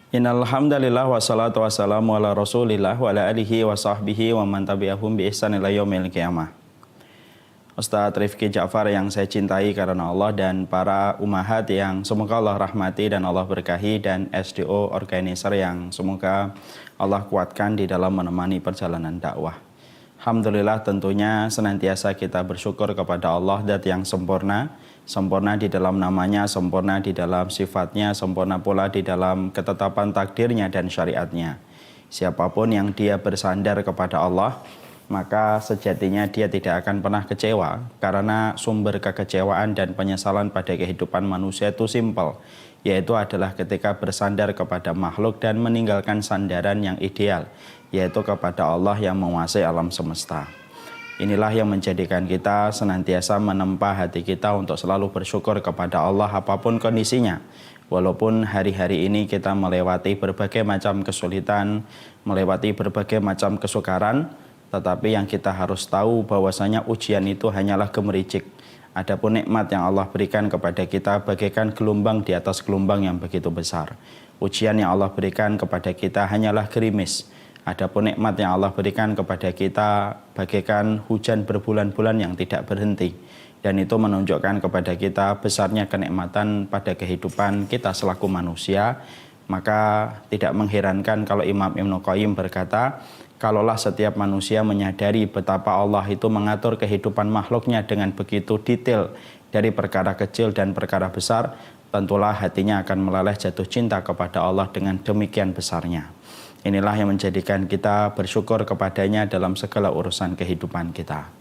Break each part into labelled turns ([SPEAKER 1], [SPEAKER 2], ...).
[SPEAKER 1] Innal hamdalillah wassalatu wassalamu ala Rasulillah wa ala alihi wa sahbihi wa man tabi'ahum bi ihsan ila yaumil qiyamah. Ustaz Rifki Ja'far yang saya cintai karena Allah dan para umahat yang semoga Allah rahmati dan Allah berkahi, dan SDO organizer yang semoga Allah kuatkan di dalam menemani perjalanan dakwah. Alhamdulillah, tentunya senantiasa kita bersyukur kepada Allah Dat yang sempurna, sempurna di dalam namanya, sempurna di dalam sifatnya, sempurna pula di dalam ketetapan takdirnya dan syariatnya. Siapapun yang dia bersandar kepada Allah, maka sejatinya dia tidak akan pernah kecewa, karena sumber kekecewaan dan penyesalan pada kehidupan manusia itu simpel, yaitu adalah ketika bersandar kepada makhluk dan meninggalkan sandaran yang ideal, yaitu kepada Allah yang menguasai alam semesta. Inilah yang menjadikan kita senantiasa menempa hati kita untuk selalu bersyukur kepada Allah apapun kondisinya. Walaupun hari-hari ini kita melewati berbagai macam kesulitan, melewati berbagai macam kesukaran, tetapi yang kita harus tahu bahwasanya ujian itu hanyalah gemericik. Adapun nikmat yang Allah berikan kepada kita bagaikan gelombang di atas gelombang yang begitu besar. Ujian yang Allah berikan kepada kita hanyalah gerimis. Adapun nikmat yang Allah berikan kepada kita bagaikan hujan berbulan-bulan yang tidak berhenti. Dan itu menunjukkan kepada kita besarnya kenikmatan pada kehidupan kita selaku manusia. Maka tidak mengherankan kalau Imam Ibnu Qayyim berkata, kalaulah setiap manusia menyadari betapa Allah itu mengatur kehidupan makhluknya dengan begitu detail, dari perkara kecil dan perkara besar, tentulah hatinya akan meleleh jatuh cinta kepada Allah dengan demikian besarnya. Inilah yang menjadikan kita bersyukur kepadanya dalam segala urusan kehidupan kita.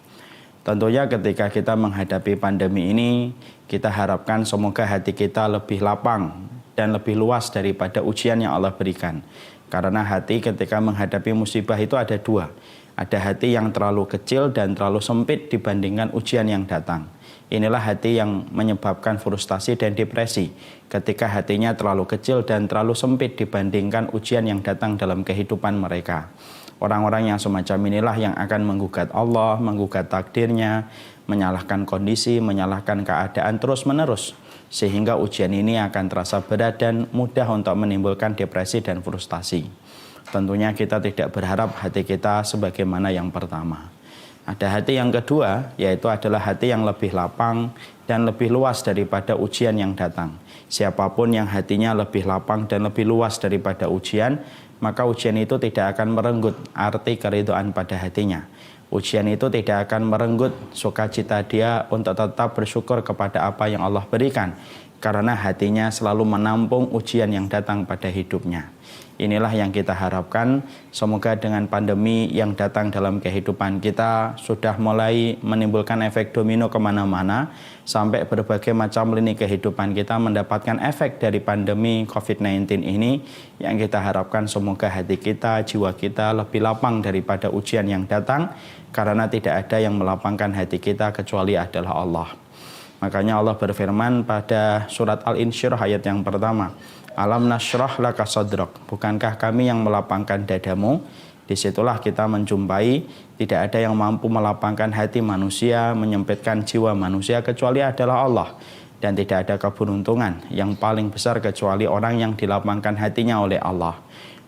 [SPEAKER 1] Tentunya ketika kita menghadapi pandemi ini, kita harapkan semoga hati kita lebih lapang dan lebih luas daripada ujian yang Allah berikan. Karena hati ketika menghadapi musibah itu ada dua. Ada hati yang terlalu kecil dan terlalu sempit dibandingkan ujian yang datang. Inilah hati yang menyebabkan frustasi dan depresi. Ketika hatinya terlalu kecil dan terlalu sempit dibandingkan ujian yang datang dalam kehidupan mereka. Orang-orang yang semacam inilah yang akan menggugat Allah, menggugat takdirnya, menyalahkan kondisi, menyalahkan keadaan terus-menerus. Sehingga ujian ini akan terasa berat dan mudah untuk menimbulkan depresi dan frustasi. Tentunya kita tidak berharap hati kita sebagaimana yang pertama. Ada hati yang kedua, yaitu adalah hati yang lebih lapang dan lebih luas daripada ujian yang datang. Siapapun yang hatinya lebih lapang dan lebih luas daripada ujian, maka ujian itu tidak akan merenggut arti keridhaan pada hatinya. Ujian itu tidak akan merenggut sukacita dia untuk tetap bersyukur kepada apa yang Allah berikan, karena hatinya selalu menampung ujian yang datang pada hidupnya. Inilah yang kita harapkan, semoga dengan pandemi yang datang dalam kehidupan kita sudah mulai menimbulkan efek domino kemana-mana, sampai berbagai macam lini kehidupan kita mendapatkan efek dari pandemi COVID-19 ini. Yang kita harapkan semoga hati kita, jiwa kita lebih lapang daripada ujian yang datang, karena tidak ada yang melapangkan hati kita kecuali adalah Allah. Makanya Allah berfirman pada surat Al-Insyirah ayat yang pertama, Alam nasyrah laka sadrak, bukankah kami yang melapangkan dadamu? Disitulah kita menjumpai tidak ada yang mampu melapangkan hati manusia, menyempitkan jiwa manusia kecuali adalah Allah. Dan tidak ada keberuntungan yang paling besar kecuali orang yang dilapangkan hatinya oleh Allah.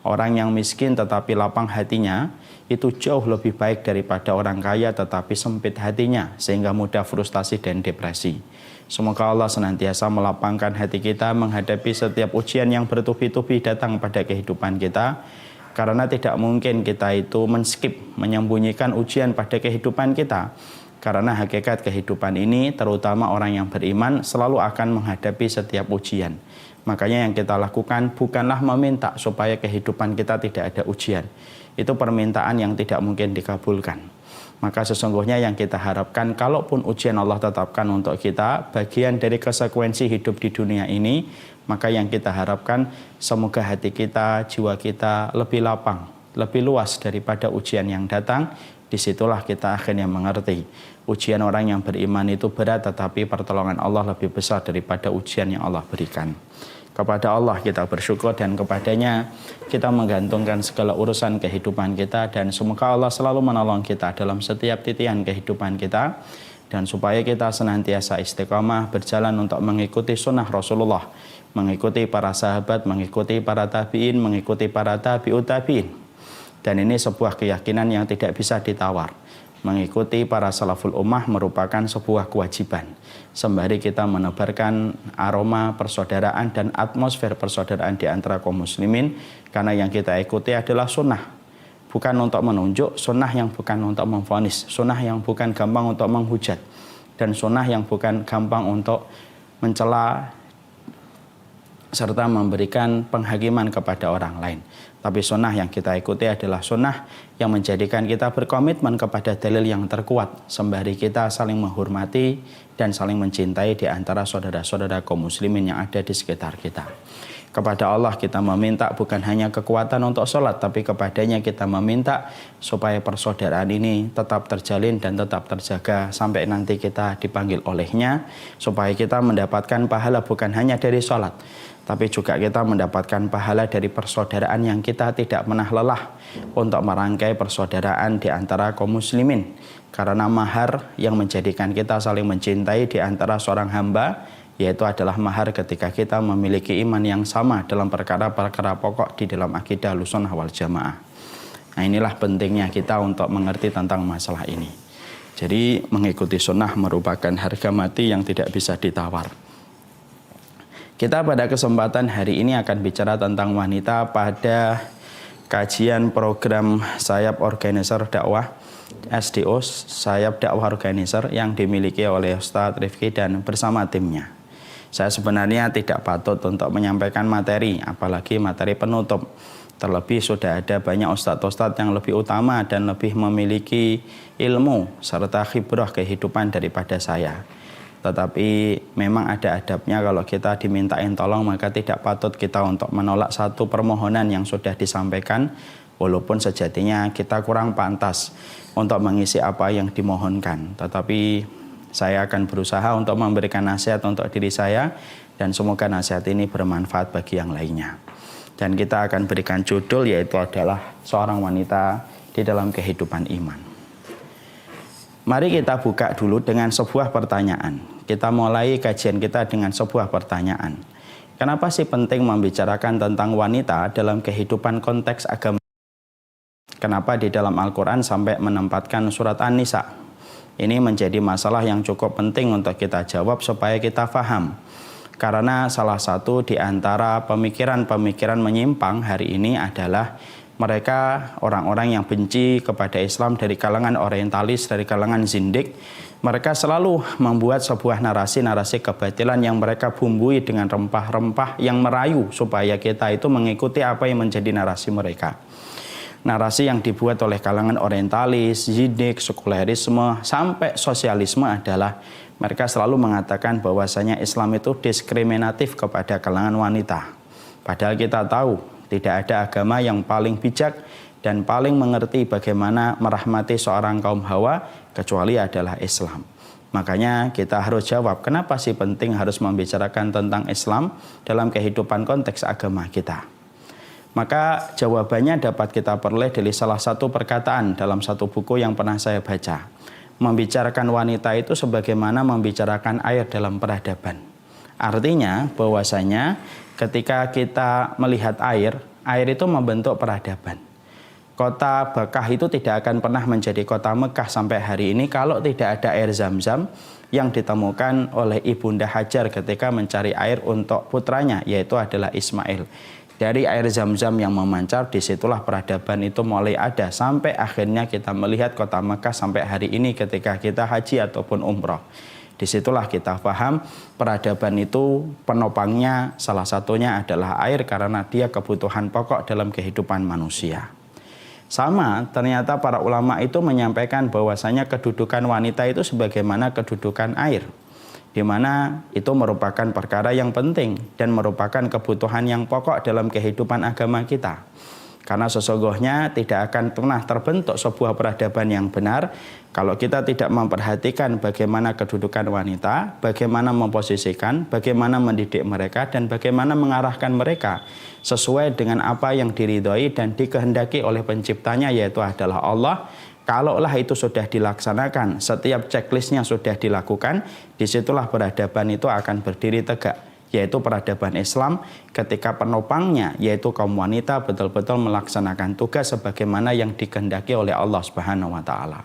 [SPEAKER 1] Orang yang miskin tetapi lapang hatinya itu jauh lebih baik daripada orang kaya tetapi sempit hatinya sehingga mudah frustasi dan depresi. Semoga Allah senantiasa melapangkan hati kita menghadapi setiap ujian yang bertubi-tubi datang pada kehidupan kita. Karena tidak mungkin kita itu men-skip, menyembunyikan ujian pada kehidupan kita. Karena hakikat kehidupan ini, terutama orang yang beriman, selalu akan menghadapi setiap ujian. Makanya yang kita lakukan bukanlah meminta supaya kehidupan kita tidak ada ujian. Itu permintaan yang tidak mungkin dikabulkan. Maka sesungguhnya yang kita harapkan, kalaupun ujian Allah tetapkan untuk kita, bagian dari konsekuensi hidup di dunia ini, maka yang kita harapkan semoga hati kita, jiwa kita lebih lapang, lebih luas daripada ujian yang datang. Disitulah kita akhirnya mengerti ujian orang yang beriman itu berat, tetapi pertolongan Allah lebih besar daripada ujian yang Allah berikan. Kepada Allah kita bersyukur dan kepadanya kita menggantungkan segala urusan kehidupan kita, dan semoga Allah selalu menolong kita dalam setiap titian kehidupan kita, dan supaya kita senantiasa istiqamah berjalan untuk mengikuti sunnah Rasulullah, mengikuti para sahabat, mengikuti para tabi'in, mengikuti para tabi'ut tabi'in. Dan ini sebuah keyakinan yang tidak bisa ditawar. Mengikuti para salaful ummah merupakan sebuah kewajiban. Sembari kita menebarkan aroma persaudaraan dan atmosfer persaudaraan di antara kaum muslimin, karena yang kita ikuti adalah sunnah. Bukan untuk menunjuk, sunnah yang bukan untuk memvonis, sunnah yang bukan gampang untuk menghujat, dan sunnah yang bukan gampang untuk mencela serta memberikan penghakiman kepada orang lain. Tapi sunnah yang kita ikuti adalah sunnah yang menjadikan kita berkomitmen kepada dalil yang terkuat, sembari kita saling menghormati dan saling mencintai di antara saudara-saudara kaum muslimin yang ada di sekitar kita. Kepada Allah kita meminta bukan hanya kekuatan untuk sholat, tapi kepadanya kita meminta supaya persaudaraan ini tetap terjalin dan tetap terjaga sampai nanti kita dipanggil olehnya, supaya kita mendapatkan pahala bukan hanya dari sholat, tapi juga kita mendapatkan pahala dari persaudaraan yang kita tidak pernah lelah untuk merangkai persaudaraan di antara kaum muslimin. Karena mahar yang menjadikan kita saling mencintai di antara seorang hamba, yaitu adalah mahar ketika kita memiliki iman yang sama dalam perkara-perkara pokok di dalam akidah Ahlussunnah wal Jamaah. Nah, inilah pentingnya kita untuk mengerti tentang masalah ini. Jadi mengikuti sunnah merupakan harga mati yang tidak bisa ditawar. Kita pada kesempatan hari ini akan bicara tentang wanita pada kajian program Sayap Organizer Dakwah SDO, Sayap Dakwah Organizer, yang dimiliki oleh Ustadz Rifki dan bersama timnya. Saya sebenarnya tidak patut untuk menyampaikan materi, apalagi materi penutup. Terlebih sudah ada banyak ustadz-ustadz yang lebih utama dan lebih memiliki ilmu serta khibrah kehidupan daripada saya. Tetapi memang ada adabnya kalau kita dimintain tolong, maka tidak patut kita untuk menolak satu permohonan yang sudah disampaikan, walaupun sejatinya kita kurang pantas untuk mengisi apa yang dimohonkan. Tetapi saya akan berusaha untuk memberikan nasihat untuk diri saya, dan semoga nasihat ini bermanfaat bagi yang lainnya. Dan kita akan berikan judul, yaitu adalah seorang wanita di dalam kehidupan iman. Mari kita buka dulu dengan sebuah pertanyaan. Kita mulai kajian kita dengan sebuah pertanyaan. Kenapa sih penting membicarakan tentang wanita dalam kehidupan konteks agama? Kenapa di dalam Al-Quran sampai menempatkan surat An-Nisa? Ini menjadi masalah yang cukup penting untuk kita jawab supaya kita paham. Karena salah satu di antara pemikiran-pemikiran menyimpang hari ini adalah mereka orang-orang yang benci kepada Islam dari kalangan orientalis, dari kalangan zindik. Mereka selalu membuat sebuah narasi-narasi kebatilan yang mereka bumbui dengan rempah-rempah yang merayu supaya kita itu mengikuti apa yang menjadi narasi mereka. Narasi yang dibuat oleh kalangan orientalis, zindik, sekulerisme, sampai sosialisme adalah mereka selalu mengatakan bahwasanya Islam itu diskriminatif kepada kalangan wanita. Padahal kita tahu tidak ada agama yang paling bijak dan paling mengerti bagaimana merahmati seorang kaum Hawa kecuali adalah Islam. Makanya kita harus jawab, kenapa sih penting harus membicarakan tentang Islam dalam kehidupan konteks agama kita? Maka jawabannya dapat kita peroleh dari salah satu perkataan dalam satu buku yang pernah saya baca. Membicarakan wanita itu sebagaimana membicarakan air dalam peradaban. Artinya bahwasanya ketika kita melihat air itu membentuk peradaban. Kota Bakkah itu tidak akan pernah menjadi kota Mekah sampai hari ini kalau tidak ada air Zam-Zam yang ditemukan oleh Ibunda Hajar ketika mencari air untuk putranya, yaitu adalah Ismail. Dari air Zam-Zam yang memancar, disitulah peradaban itu mulai ada. Sampai akhirnya kita melihat kota Mekah sampai hari ini ketika kita haji ataupun umroh. Disitulah kita paham peradaban itu penopangnya salah satunya adalah air, karena dia kebutuhan pokok dalam kehidupan manusia. Sama, ternyata para ulama itu menyampaikan bahwasanya kedudukan wanita itu sebagaimana kedudukan air, di mana itu merupakan perkara yang penting dan merupakan kebutuhan yang pokok dalam kehidupan agama kita. Karena sesungguhnya tidak akan pernah terbentuk sebuah peradaban yang benar kalau kita tidak memperhatikan bagaimana kedudukan wanita, bagaimana memposisikan, bagaimana mendidik mereka, dan bagaimana mengarahkan mereka sesuai dengan apa yang diridhoi dan dikehendaki oleh penciptanya, yaitu adalah Allah. Kalaulah itu sudah dilaksanakan, setiap checklistnya sudah dilakukan, disitulah peradaban itu akan berdiri tegak. yaitu peradaban Islam ketika penopangnya yaitu kaum wanita betul-betul melaksanakan tugas sebagaimana yang dikehendaki oleh Allah Subhanahu wa taala.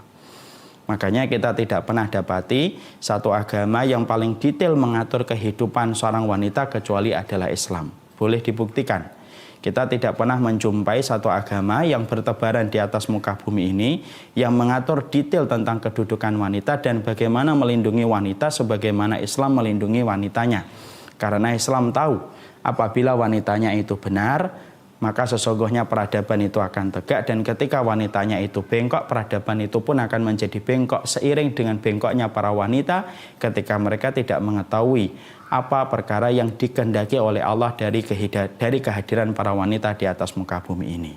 [SPEAKER 1] Makanya kita tidak pernah dapati satu agama yang paling detail mengatur kehidupan seorang wanita kecuali adalah Islam. Boleh dibuktikan. Kita tidak pernah menjumpai satu agama yang bertebaran di atas muka bumi ini yang mengatur detail tentang kedudukan wanita dan bagaimana melindungi wanita sebagaimana Islam melindungi wanitanya. Karena Islam tahu apabila wanitanya itu benar, maka sesungguhnya peradaban itu akan tegak, dan ketika wanitanya itu bengkok, peradaban itu pun akan menjadi bengkok seiring dengan bengkoknya para wanita ketika mereka tidak mengetahui apa perkara yang dikehendaki oleh Allah dari kehadiran para wanita di atas muka bumi ini.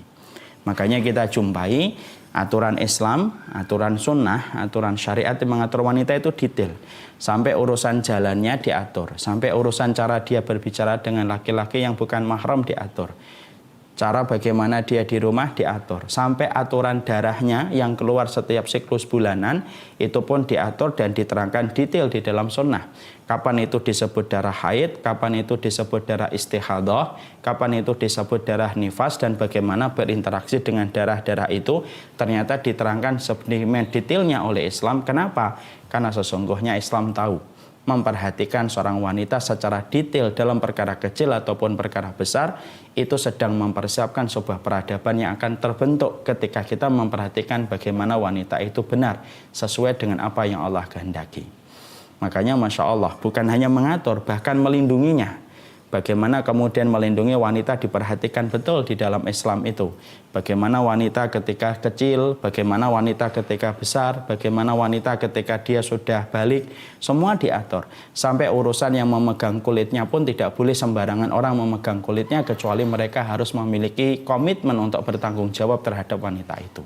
[SPEAKER 1] Makanya kita jumpai aturan Islam, aturan sunnah, aturan syariat yang mengatur wanita itu detail. Sampai urusan jalannya diatur, sampai urusan cara dia berbicara dengan laki-laki yang bukan mahram diatur. Cara bagaimana dia di rumah diatur. Sampai aturan darahnya yang keluar setiap siklus bulanan itu pun diatur dan diterangkan detail di dalam sunnah. Kapan itu disebut darah haid, kapan itu disebut darah istihadah, kapan itu disebut darah nifas, dan bagaimana berinteraksi dengan darah-darah itu ternyata diterangkan sedemikian detailnya oleh Islam. Kenapa? Karena sesungguhnya Islam tahu memperhatikan seorang wanita secara detail dalam perkara kecil ataupun perkara besar itu sedang mempersiapkan sebuah peradaban yang akan terbentuk ketika kita memperhatikan bagaimana wanita itu benar sesuai dengan apa yang Allah kehendaki. Makanya Masya Allah bukan hanya mengatur, bahkan melindunginya. Bagaimana kemudian melindungi wanita diperhatikan betul di dalam Islam itu. Bagaimana wanita ketika kecil, bagaimana wanita ketika besar, bagaimana wanita ketika dia sudah balik, semua diatur. Sampai urusan yang memegang kulitnya pun tidak boleh sembarangan orang memegang kulitnya, kecuali mereka harus memiliki komitmen untuk bertanggung jawab terhadap wanita itu.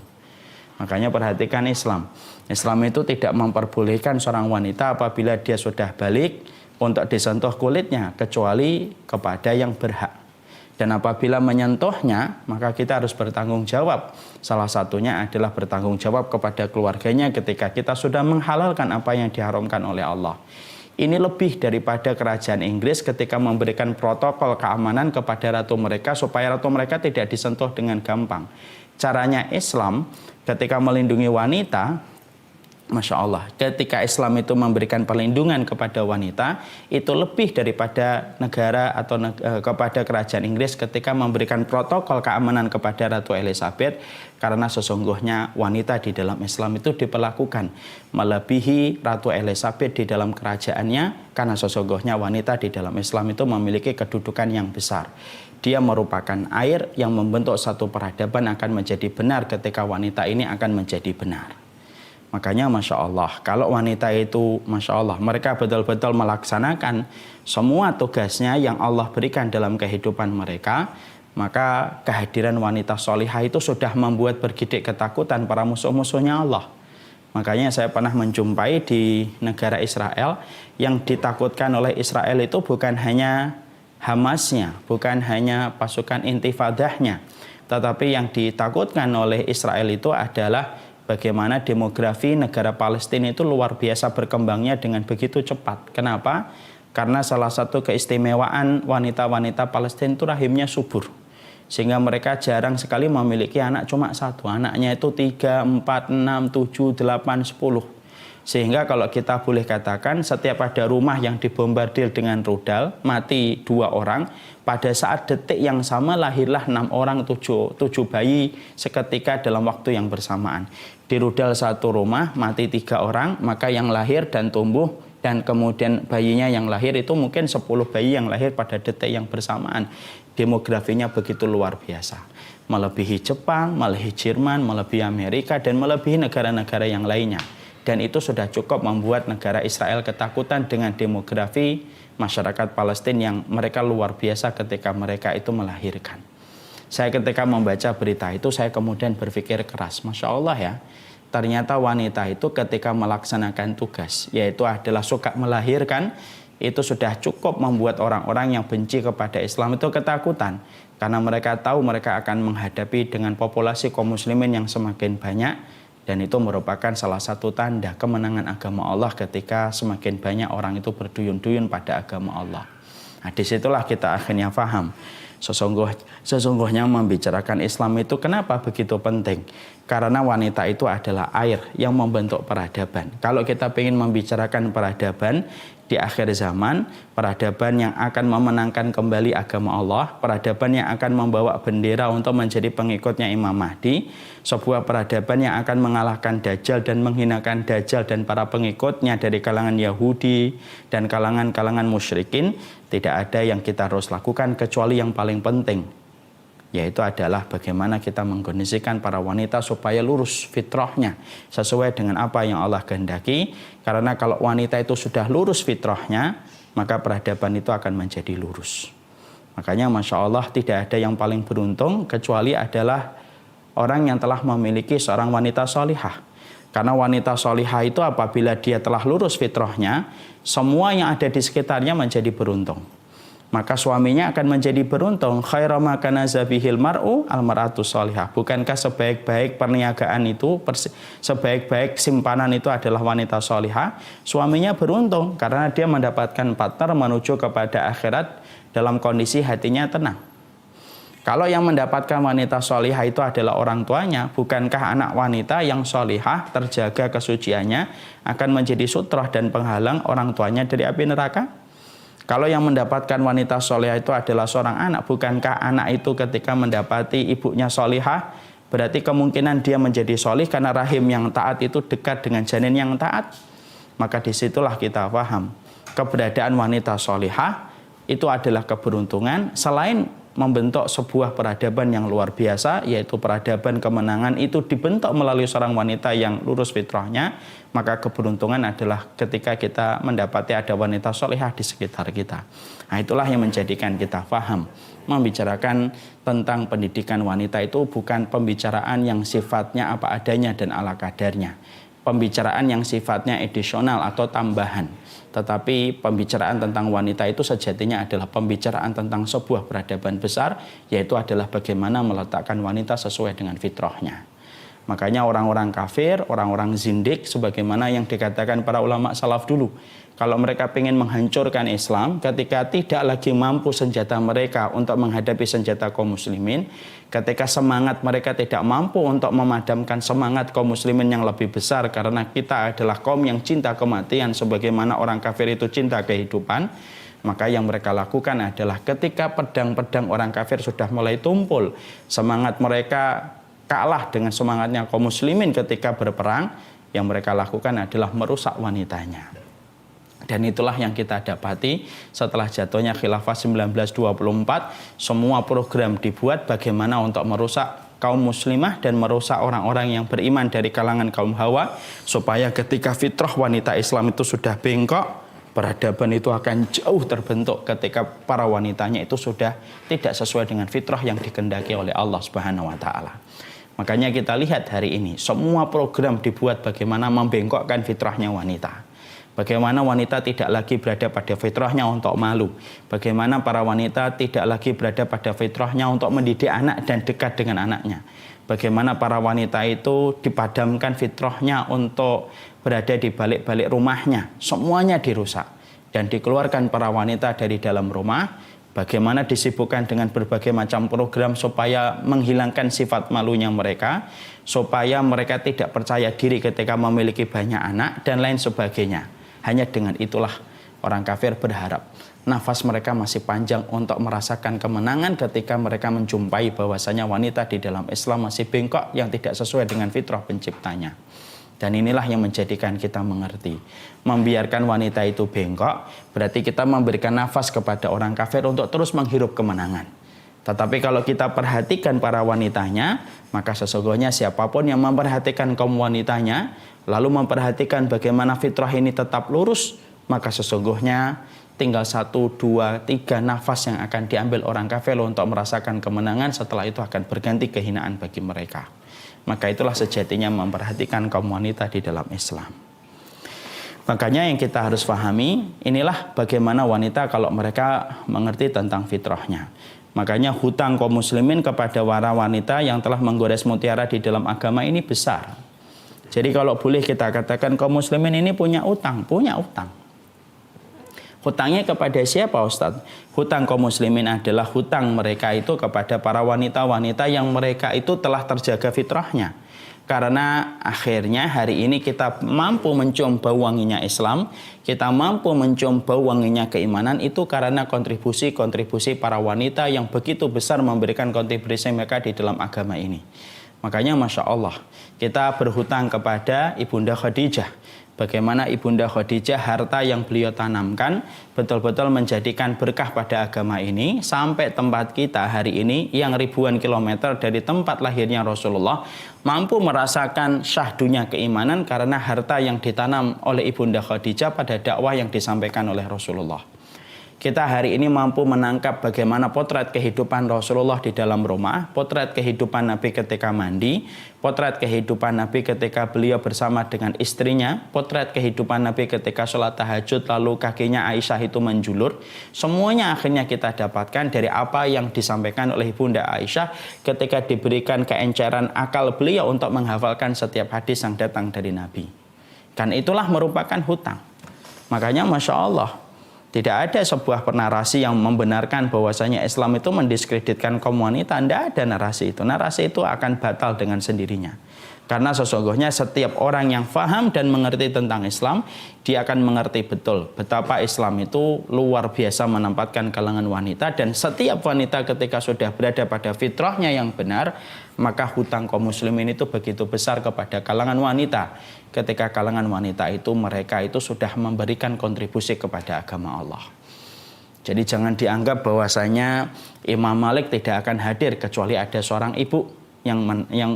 [SPEAKER 1] Makanya perhatikan Islam. Islam itu tidak memperbolehkan seorang wanita apabila dia sudah balik untuk disentuh kulitnya kecuali kepada yang berhak. Dan apabila menyentuhnya, maka kita harus bertanggung jawab. Salah satunya adalah bertanggung jawab kepada keluarganya ketika kita sudah menghalalkan apa yang diharamkan oleh Allah. Ini lebih daripada kerajaan Inggris ketika memberikan protokol keamanan kepada ratu mereka supaya ratu mereka tidak disentuh dengan gampang. Caranya Islam ketika melindungi wanita, Masya Allah, ketika Islam itu memberikan perlindungan kepada wanita, itu lebih daripada negara atau kepada kerajaan Inggris ketika memberikan protokol keamanan kepada Ratu Elizabeth, karena sesungguhnya wanita di dalam Islam itu diperlakukan melebihi Ratu Elizabeth di dalam kerajaannya, karena sesungguhnya wanita di dalam Islam itu memiliki kedudukan yang besar. Dia merupakan air yang membentuk satu peradaban akan menjadi benar ketika wanita ini akan menjadi benar. Makanya Masya Allah, kalau wanita itu Masya Allah, mereka betul-betul melaksanakan semua tugasnya yang Allah berikan dalam kehidupan mereka, maka kehadiran wanita solihah itu sudah membuat bergidik ketakutan para musuh-musuhnya Allah. Makanya saya pernah menjumpai di negara Israel, yang ditakutkan oleh Israel itu bukan hanya Hamasnya, bukan hanya pasukan intifadahnya, tetapi yang ditakutkan oleh Israel itu adalah bagaimana demografi negara Palestina itu luar biasa berkembangnya dengan begitu cepat. Kenapa? Karena salah satu keistimewaan wanita-wanita Palestina itu rahimnya subur. Sehingga mereka jarang sekali memiliki anak cuma satu. Anaknya itu 3, 4, 6, 7, 8, 10. Sehingga kalau kita boleh katakan setiap ada rumah yang dibombardir dengan rudal, mati 2 orang, pada saat detik yang sama lahirlah 6 orang, 7 bayi seketika dalam waktu yang bersamaan. Di rudal satu rumah mati 3 orang, maka yang lahir dan tumbuh dan kemudian bayinya yang lahir itu mungkin 10 bayi yang lahir pada detik yang bersamaan. Demografinya begitu luar biasa. Melebihi Jepang, melebihi Jerman, melebihi Amerika, dan melebihi negara-negara yang lainnya. Dan itu sudah cukup membuat negara Israel ketakutan dengan demografi masyarakat Palestina yang mereka luar biasa ketika mereka itu melahirkan. Saya ketika membaca berita itu, saya kemudian berpikir keras, Masya Allah ya, ternyata wanita itu ketika melaksanakan tugas, yaitu adalah suka melahirkan, itu sudah cukup membuat orang-orang yang benci kepada Islam itu ketakutan. Karena mereka tahu mereka akan menghadapi dengan populasi kaum muslimin yang semakin banyak, dan itu merupakan salah satu tanda kemenangan agama Allah ketika semakin banyak orang itu berduyun-duyun pada agama Allah. Nah, disitulah kita akhirnya paham. Sesungguhnya membicarakan Islam itu kenapa begitu penting? Karena wanita itu adalah air yang membentuk peradaban. Kalau kita ingin membicarakan peradaban di akhir zaman, peradaban yang akan memenangkan kembali agama Allah, peradaban yang akan membawa bendera untuk menjadi pengikutnya Imam Mahdi, sebuah peradaban yang akan mengalahkan Dajjal dan menghinakan Dajjal dan para pengikutnya dari kalangan Yahudi dan kalangan-kalangan musyrikin, tidak ada yang kita harus lakukan kecuali yang paling penting, yaitu adalah bagaimana kita mengkondisikan para wanita supaya lurus fitrahnya sesuai dengan apa yang Allah kehendaki. Karena kalau wanita itu sudah lurus fitrahnya, maka peradaban itu akan menjadi lurus. Makanya Masya Allah tidak ada yang paling beruntung kecuali adalah orang yang telah memiliki seorang wanita solihah. Karena wanita solihah itu apabila dia telah lurus fitrahnya, semua yang ada di sekitarnya menjadi beruntung. Maka suaminya akan menjadi beruntung. Khairu ma kana zabihil mar'u al-mar'atu sholihah. Bukankah sebaik-baik perniagaan itu, sebaik-baik simpanan itu adalah wanita sholihah? Suaminya beruntung karena dia mendapatkan partner menuju kepada akhirat dalam kondisi hatinya tenang. Kalau yang mendapatkan wanita sholihah itu adalah orang tuanya, bukankah anak wanita yang sholihah terjaga kesuciannya akan menjadi sutroh dan penghalang orang tuanya dari api neraka? Kalau yang mendapatkan wanita solihah itu adalah seorang anak, bukankah anak itu ketika mendapati ibunya solihah, berarti kemungkinan dia menjadi solih karena rahim yang taat itu dekat dengan janin yang taat? Maka disitulah kita paham, keberadaan wanita solihah itu adalah keberuntungan, selain membentuk sebuah peradaban yang luar biasa, yaitu peradaban kemenangan itu dibentuk melalui seorang wanita yang lurus fitrahnya, maka keberuntungan adalah ketika kita mendapati ada wanita solehah di sekitar kita. Nah, itulah yang menjadikan kita paham, membicarakan tentang pendidikan wanita itu bukan pembicaraan yang sifatnya apa adanya dan ala kadarnya, pembicaraan yang sifatnya edisional atau tambahan. Tetapi pembicaraan tentang wanita itu sejatinya adalah pembicaraan tentang sebuah peradaban besar, yaitu adalah bagaimana meletakkan wanita sesuai dengan fitrahnya. Makanya orang-orang kafir, orang-orang zindik, sebagaimana yang dikatakan para ulama salaf dulu, kalau mereka ingin menghancurkan Islam, ketika tidak lagi mampu senjata mereka untuk menghadapi senjata kaum muslimin, ketika semangat mereka tidak mampu untuk memadamkan semangat kaum muslimin yang lebih besar, karena kita adalah kaum yang cinta kematian sebagaimana orang kafir itu cinta kehidupan, maka yang mereka lakukan adalah ketika pedang-pedang orang kafir sudah mulai tumpul, semangat mereka kalah dengan semangatnya kaum muslimin ketika berperang, yang mereka lakukan adalah merusak wanitanya. Dan itulah yang kita dapati setelah jatuhnya khilafah 1924, semua program dibuat bagaimana untuk merusak kaum muslimah dan merusak orang-orang yang beriman dari kalangan kaum Hawa, supaya ketika fitrah wanita Islam itu sudah bengkok, peradaban itu akan jauh terbentuk ketika para wanitanya itu sudah tidak sesuai dengan fitrah yang dikehendaki oleh Allah Subhanahu wa taala. Makanya kita lihat hari ini semua program dibuat bagaimana membengkokkan fitrahnya wanita. Bagaimana wanita tidak lagi berada pada fitrahnya untuk malu. Bagaimana para wanita tidak lagi berada pada fitrahnya untuk mendidik anak dan dekat dengan anaknya. Bagaimana para wanita itu dipadamkan fitrahnya untuk berada di balik-balik rumahnya. Semuanya dirusak dan dikeluarkan para wanita dari dalam rumah. Bagaimana disibukkan dengan berbagai macam program supaya menghilangkan sifat malunya mereka, supaya mereka tidak percaya diri ketika memiliki banyak anak dan lain sebagainya. Hanya dengan itulah orang kafir berharap nafas mereka masih panjang untuk merasakan kemenangan ketika mereka menjumpai bahwasanya wanita di dalam Islam masih bengkok yang tidak sesuai dengan fitrah penciptanya. Dan inilah yang menjadikan kita mengerti, membiarkan wanita itu bengkok berarti kita memberikan nafas kepada orang kafir untuk terus menghirup kemenangan. Tetapi kalau kita perhatikan para wanitanya, maka sesungguhnya siapapun yang memperhatikan kaum wanitanya, lalu memperhatikan bagaimana fitrah ini tetap lurus, maka sesungguhnya tinggal 1, 2, 3 nafas yang akan diambil orang kafir untuk merasakan kemenangan, setelah itu akan berganti kehinaan bagi mereka. Maka itulah sejatinya memperhatikan kaum wanita di dalam Islam. Makanya yang kita harus pahami, inilah bagaimana wanita kalau mereka mengerti tentang fitrahnya. Makanya hutang kaum muslimin kepada para wanita yang telah menggores mutiara di dalam agama ini besar. Jadi kalau boleh kita katakan kaum muslimin ini punya utang. Hutangnya kepada siapa Ustadz? Hutang kaum muslimin adalah hutang mereka itu kepada para wanita-wanita yang mereka itu telah terjaga fitrahnya. Karena akhirnya hari ini kita mampu mencium bau wanginya Islam, kita mampu mencium bau wanginya keimanan itu karena kontribusi-kontribusi para wanita yang begitu besar memberikan kontribusi mereka di dalam agama ini. Makanya Masya Allah, kita berhutang kepada Ibunda Khadijah. Bagaimana Ibunda Khadijah harta yang beliau tanamkan betul-betul menjadikan berkah pada agama ini sampai tempat kita hari ini yang ribuan kilometer dari tempat lahirnya Rasulullah mampu merasakan syahdunya keimanan karena harta yang ditanam oleh Ibunda Khadijah pada dakwah yang disampaikan oleh Rasulullah. Kita hari ini mampu menangkap bagaimana potret kehidupan Rasulullah di dalam rumah, potret kehidupan Nabi ketika mandi, potret kehidupan Nabi ketika beliau bersama dengan istrinya, potret kehidupan Nabi ketika sholat tahajud lalu kakinya Aisyah itu menjulur. Semuanya akhirnya kita dapatkan dari apa yang disampaikan oleh Ibunda Aisyah ketika diberikan keenceran akal beliau untuk menghafalkan setiap hadis yang datang dari Nabi. Dan itulah merupakan hutang. Makanya Masya Allah, tidak ada sebuah narasi yang membenarkan bahwasanya Islam itu mendiskreditkan kaum wanita. Tidak ada narasi itu. Narasi itu akan batal dengan sendirinya. Karena sesungguhnya setiap orang yang faham dan mengerti tentang Islam, dia akan mengerti betul betapa Islam itu luar biasa menempatkan kalangan wanita. Dan setiap wanita ketika sudah berada pada fitrahnya yang benar, maka hutang kaum muslimin itu begitu besar kepada kalangan wanita. Ketika kalangan wanita itu mereka itu sudah memberikan kontribusi kepada agama Allah. Jadi jangan dianggap bahwasanya Imam Malik tidak akan hadir kecuali ada seorang ibu yang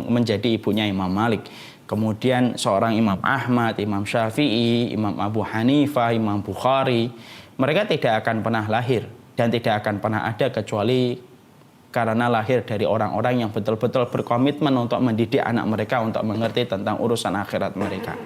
[SPEAKER 1] menjadi ibunya Imam Malik. Kemudian seorang Imam Ahmad, Imam Syafi'i, Imam Abu Hanifah, Imam Bukhari, mereka tidak akan pernah lahir dan tidak akan pernah ada kecuali karena lahir dari orang-orang yang betul-betul berkomitmen untuk mendidik anak mereka untuk mengerti tentang urusan akhirat mereka.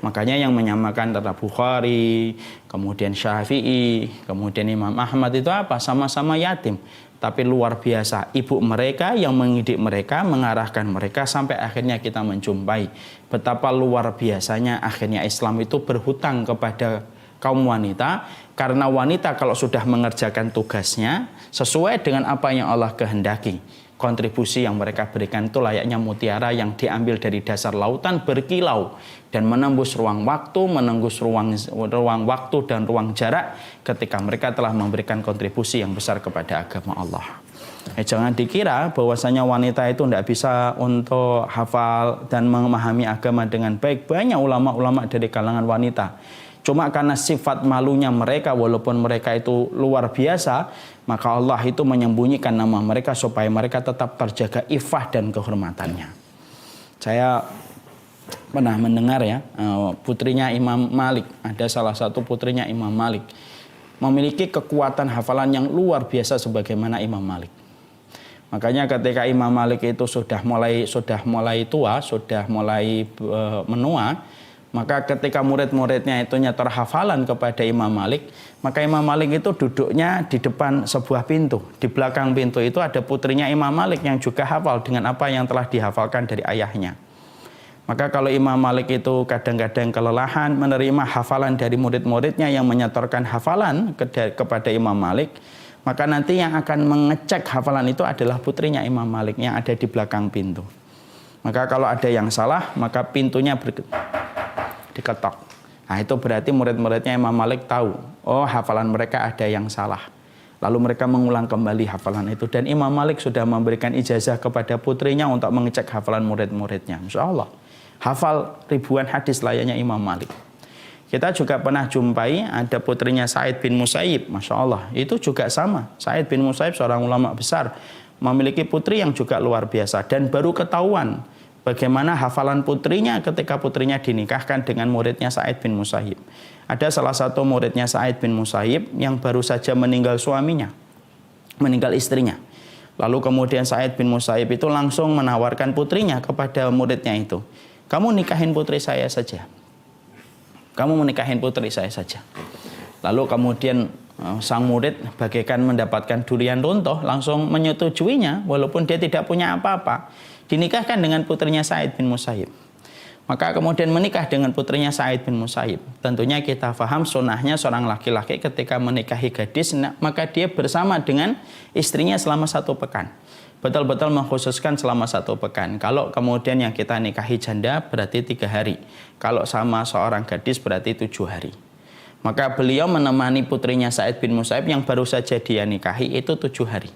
[SPEAKER 1] Makanya yang menyamakan antara Bukhari, kemudian Syafi'i, kemudian Imam Ahmad itu apa? Sama-sama yatim. Tapi luar biasa, ibu mereka yang mendidik mereka, mengarahkan mereka sampai akhirnya kita menjumpai betapa luar biasanya akhirnya Islam itu berhutang kepada kaum wanita. Karena wanita kalau sudah mengerjakan tugasnya sesuai dengan apa yang Allah kehendaki, kontribusi yang mereka berikan itu layaknya mutiara yang diambil dari dasar lautan berkilau dan menembus ruang waktu, menembus ruang waktu dan ruang jarak ketika mereka telah memberikan kontribusi yang besar kepada agama Allah. Jangan dikira bahwasanya wanita itu tidak bisa untuk hafal dan memahami agama dengan baik. Banyak ulama-ulama dari kalangan wanita. Cuma karena sifat malunya mereka, walaupun mereka itu luar biasa, maka Allah itu menyembunyikan nama mereka supaya mereka tetap terjaga iffah dan kehormatannya. Saya pernah mendengar ya, putrinya Imam Malik, ada salah satu putrinya Imam Malik, memiliki kekuatan hafalan yang luar biasa sebagaimana Imam Malik. Makanya ketika Imam Malik itu sudah mulai tua, sudah mulai menua, maka ketika murid-muridnya itu nyetor hafalan kepada Imam Malik, maka Imam Malik itu duduknya di depan sebuah pintu. Di belakang pintu itu ada putrinya Imam Malik yang juga hafal dengan apa yang telah dihafalkan dari ayahnya. Maka kalau Imam Malik itu kadang-kadang kelelahan menerima hafalan dari murid-muridnya yang menyetorkan hafalan kepada Imam Malik, maka nanti yang akan mengecek hafalan itu adalah putrinya Imam Malik yang ada di belakang pintu. Maka kalau ada yang salah, maka pintunya diketok. Nah itu berarti murid-muridnya Imam Malik tahu, oh hafalan mereka ada yang salah. Lalu mereka mengulang kembali hafalan itu. Dan Imam Malik sudah memberikan ijazah kepada putrinya untuk mengecek hafalan murid-muridnya. Masya Allah, hafal ribuan hadis layaknya Imam Malik. Kita juga pernah jumpai ada putrinya Sa'id bin Musayyib. Masya Allah, itu juga sama. Sa'id bin Musayyib seorang ulama besar, memiliki putri yang juga luar biasa. Dan baru ketahuan bagaimana hafalan putrinya ketika putrinya dinikahkan dengan muridnya Sa'id bin Musayyib. Ada salah satu muridnya Sa'id bin Musayyib yang baru saja meninggal suaminya, meninggal istrinya. Lalu kemudian Sa'id bin Musayyib itu langsung menawarkan putrinya kepada muridnya itu. Kamu nikahin putri saya saja. Kamu menikahin putri saya saja. Lalu kemudian sang murid bagaikan mendapatkan durian runtuh, langsung menyetujuinya walaupun dia tidak punya apa-apa. Dinikahkan dengan putrinya Sa'id bin Musayyib. Maka kemudian menikah dengan putrinya Sa'id bin Musayyib. Tentunya kita paham sunnahnya seorang laki-laki ketika menikahi gadis, maka dia bersama dengan istrinya selama 1 pekan. Betul-betul mengkhususkan selama 1 pekan. Kalau kemudian yang kita nikahi janda berarti 3 hari. Kalau sama seorang gadis berarti 7 hari. Maka beliau menemani putrinya Sa'id bin Musayyib yang baru saja dia nikahi itu 7 hari.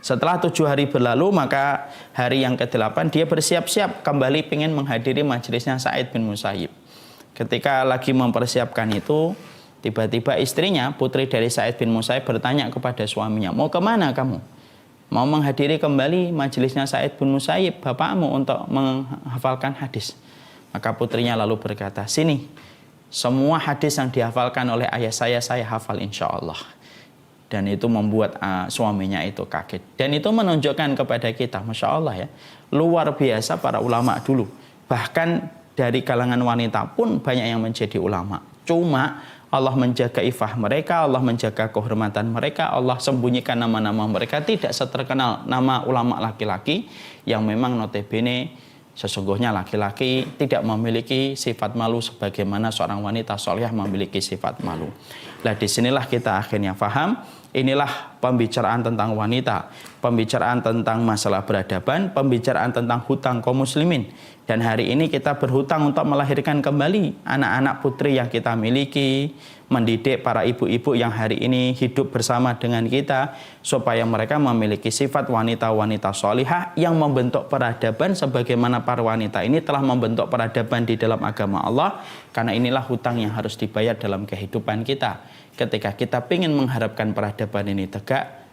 [SPEAKER 1] Setelah 7 hari berlalu, maka hari yang ke-8 dia bersiap-siap kembali ingin menghadiri majelisnya Sa'id bin Musayyib. Ketika lagi mempersiapkan itu, tiba-tiba istrinya, putri dari Sa'id bin Musayyib bertanya kepada suaminya, mau kemana kamu? Mau menghadiri kembali majelisnya Sa'id bin Musayyib, bapakmu, untuk menghafalkan hadis. Maka putrinya lalu berkata, sini, semua hadis yang dihafalkan oleh ayah saya hafal insya Allah. Dan itu membuat suaminya itu kaget. Dan itu menunjukkan kepada kita, Masya Allah ya, luar biasa para ulama dulu. Bahkan dari kalangan wanita pun banyak yang menjadi ulama. Cuma Allah menjaga ifah mereka, Allah menjaga kehormatan mereka, Allah sembunyikan nama-nama mereka. Tidak seterkenal nama ulama laki-laki yang memang notabene sesungguhnya laki-laki tidak memiliki sifat malu sebagaimana seorang wanita solehah memiliki sifat malu. Nah, disinilah kita akhirnya paham. Inilah pembicaraan tentang wanita, pembicaraan tentang masalah peradaban, pembicaraan tentang hutang kaum muslimin. Dan hari ini kita berhutang untuk melahirkan kembali anak-anak putri yang kita miliki, mendidik para ibu-ibu yang hari ini hidup bersama dengan kita, supaya mereka memiliki sifat wanita-wanita solihah yang membentuk peradaban sebagaimana para wanita ini telah membentuk peradaban di dalam agama Allah. Karena inilah hutang yang harus dibayar dalam kehidupan kita. Ketika kita ingin mengharapkan peradaban ini tegak,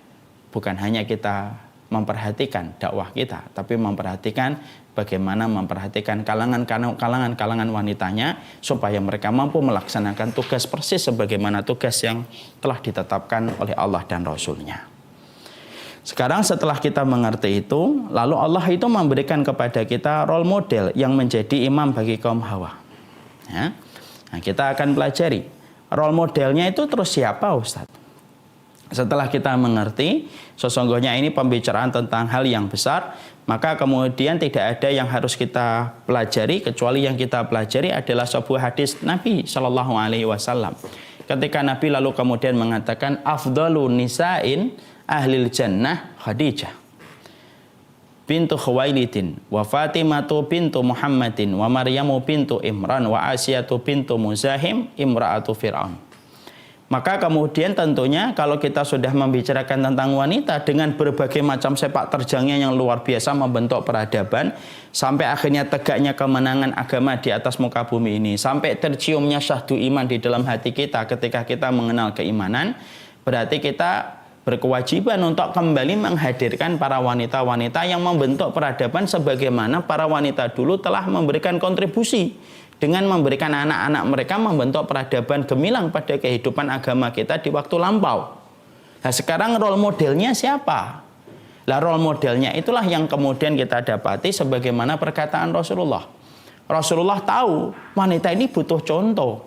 [SPEAKER 1] bukan hanya kita memperhatikan dakwah kita, tapi memperhatikan bagaimana memperhatikan kalangan wanitanya, supaya mereka mampu melaksanakan tugas persis sebagaimana tugas yang telah ditetapkan oleh Allah dan Rasul-Nya. Sekarang setelah kita mengerti itu, lalu Allah itu memberikan kepada kita role model yang menjadi imam bagi kaum Hawa. Ya. Nah, kita akan pelajari role modelnya itu terus siapa, Ustadz? Setelah kita mengerti, sesungguhnya ini pembicaraan tentang hal yang besar, maka kemudian tidak ada yang harus kita pelajari, kecuali yang kita pelajari adalah sebuah hadis Nabi Shallallahu Alaihi Wasallam. Ketika Nabi lalu kemudian mengatakan, afdalu nisa'in ahlil jannah Khadijah bintu Khuwailidin, wa Fatimatu bintu Muhammadin, wa Maryamu bintu Imran, wa Asiyatu bintu Muzahim, imra'atu Fir'aun. Maka kemudian tentunya kalau kita sudah membicarakan tentang wanita dengan berbagai macam sepak terjangnya yang luar biasa membentuk peradaban, sampai akhirnya tegaknya kemenangan agama di atas muka bumi ini, sampai terciumnya syahdu iman di dalam hati kita ketika kita mengenal keimanan, berarti kita berkewajiban untuk kembali menghadirkan para wanita-wanita yang membentuk peradaban sebagaimana para wanita dulu telah memberikan kontribusi dengan memberikan anak-anak mereka membentuk peradaban gemilang pada kehidupan agama kita di waktu lampau. Nah, sekarang role modelnya siapa? Lah, role modelnya itulah yang kemudian kita dapati sebagaimana perkataan Rasulullah. Rasulullah tahu wanita ini butuh contoh.